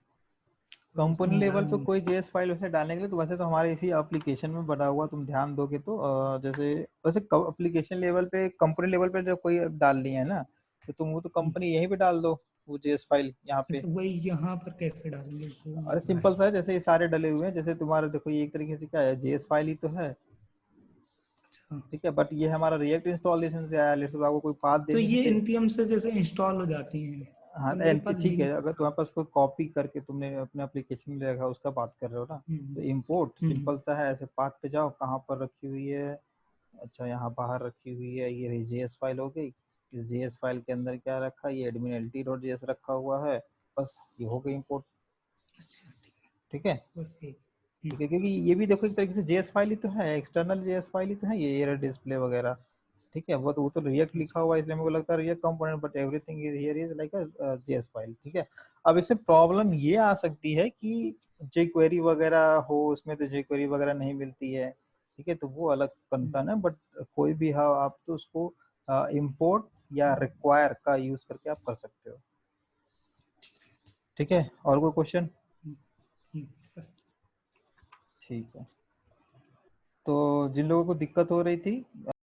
कंपोनेंट लेवल पे कोई मुझे जेएस फाइल वैसे डालने के लिए तो वैसे तो हमारे इसी एप्लीकेशन में बना हुआ, तुम ध्यान दोगे तो जैसे वैसे एप्लीकेशन लेवल पे, कंपोनेंट लेवल पे जब कोई डालनी है ना, तो तुम वो तो कंपनी यहीं पे डाल दो वो जेएस फाइल यहाँ पे। अच्छा वही यहाँ पर कैसे डालेंगे वो अरे मसला सिंपल है। सा है, जैसे ये सारे डले हुए हैं, जैसे तुम्हारा देखो ये एक तरीके से क्या है, जेएस फाइल ही तो है, अच्छा ठीक है, बट ये हमारा रिएक्ट इंस्टॉलेशन से आया। लेट्स सपोज आपको कोई पाथ तो देनी ये है। npm से जैसे इंस्टॉल हो जाती है, हाँ तो मेरे पास ठीक है, लिंक। अगर तुम्हारे पास कोई कॉपी करके तुमने अपने एप्लीकेशन में रखा उसका बात कर रहे हो ना, तो इम्पोर्ट हम्म, सिंपल सा है, ऐसे पाथ पे जाओ, कहाँ पर रखी हुई है, अच्छा यहाँ बाहर रखी हुई है, ये रही जेएस फाइल हो गई। इस जेएस फाइल के अंदर क्या रखा है, ये एडमिन एलटी डॉट जेएस रखा हुआ है, बस ये हो गई इम्पोर्ट। अच्छा ठीक है, ठीक है, बस ये ठीक है, क्योंकि ये भी देखो एक तरीके से जेएस फाइल ही तो है, एक्सटर्नल जेएस फाइल ही तो है, ये एरर डिस्प्ले वगैरह। ठीक है, वो तो रिएक्ट लिखा अच्छा हुआ है, इसलिए मेरे को लगता है react component, but everything is here is like a JS file. ठीक है, अब इसमें प्रॉब्लम ये आ सकती है कि jQuery वगैरह हो उसमें, तो jQuery वगैरह नहीं मिलती है। ठीक है, तो वो अलग कंसर्न है, बट कोई भी हो आप तो उसको इंपोर्ट या रिक्वायर का यूज करके आप कर सकते हो। ठीक है, और कोई क्वेश्चन? बस। ठीक है, तो जिन लोगों को दिक्कत हो रही थी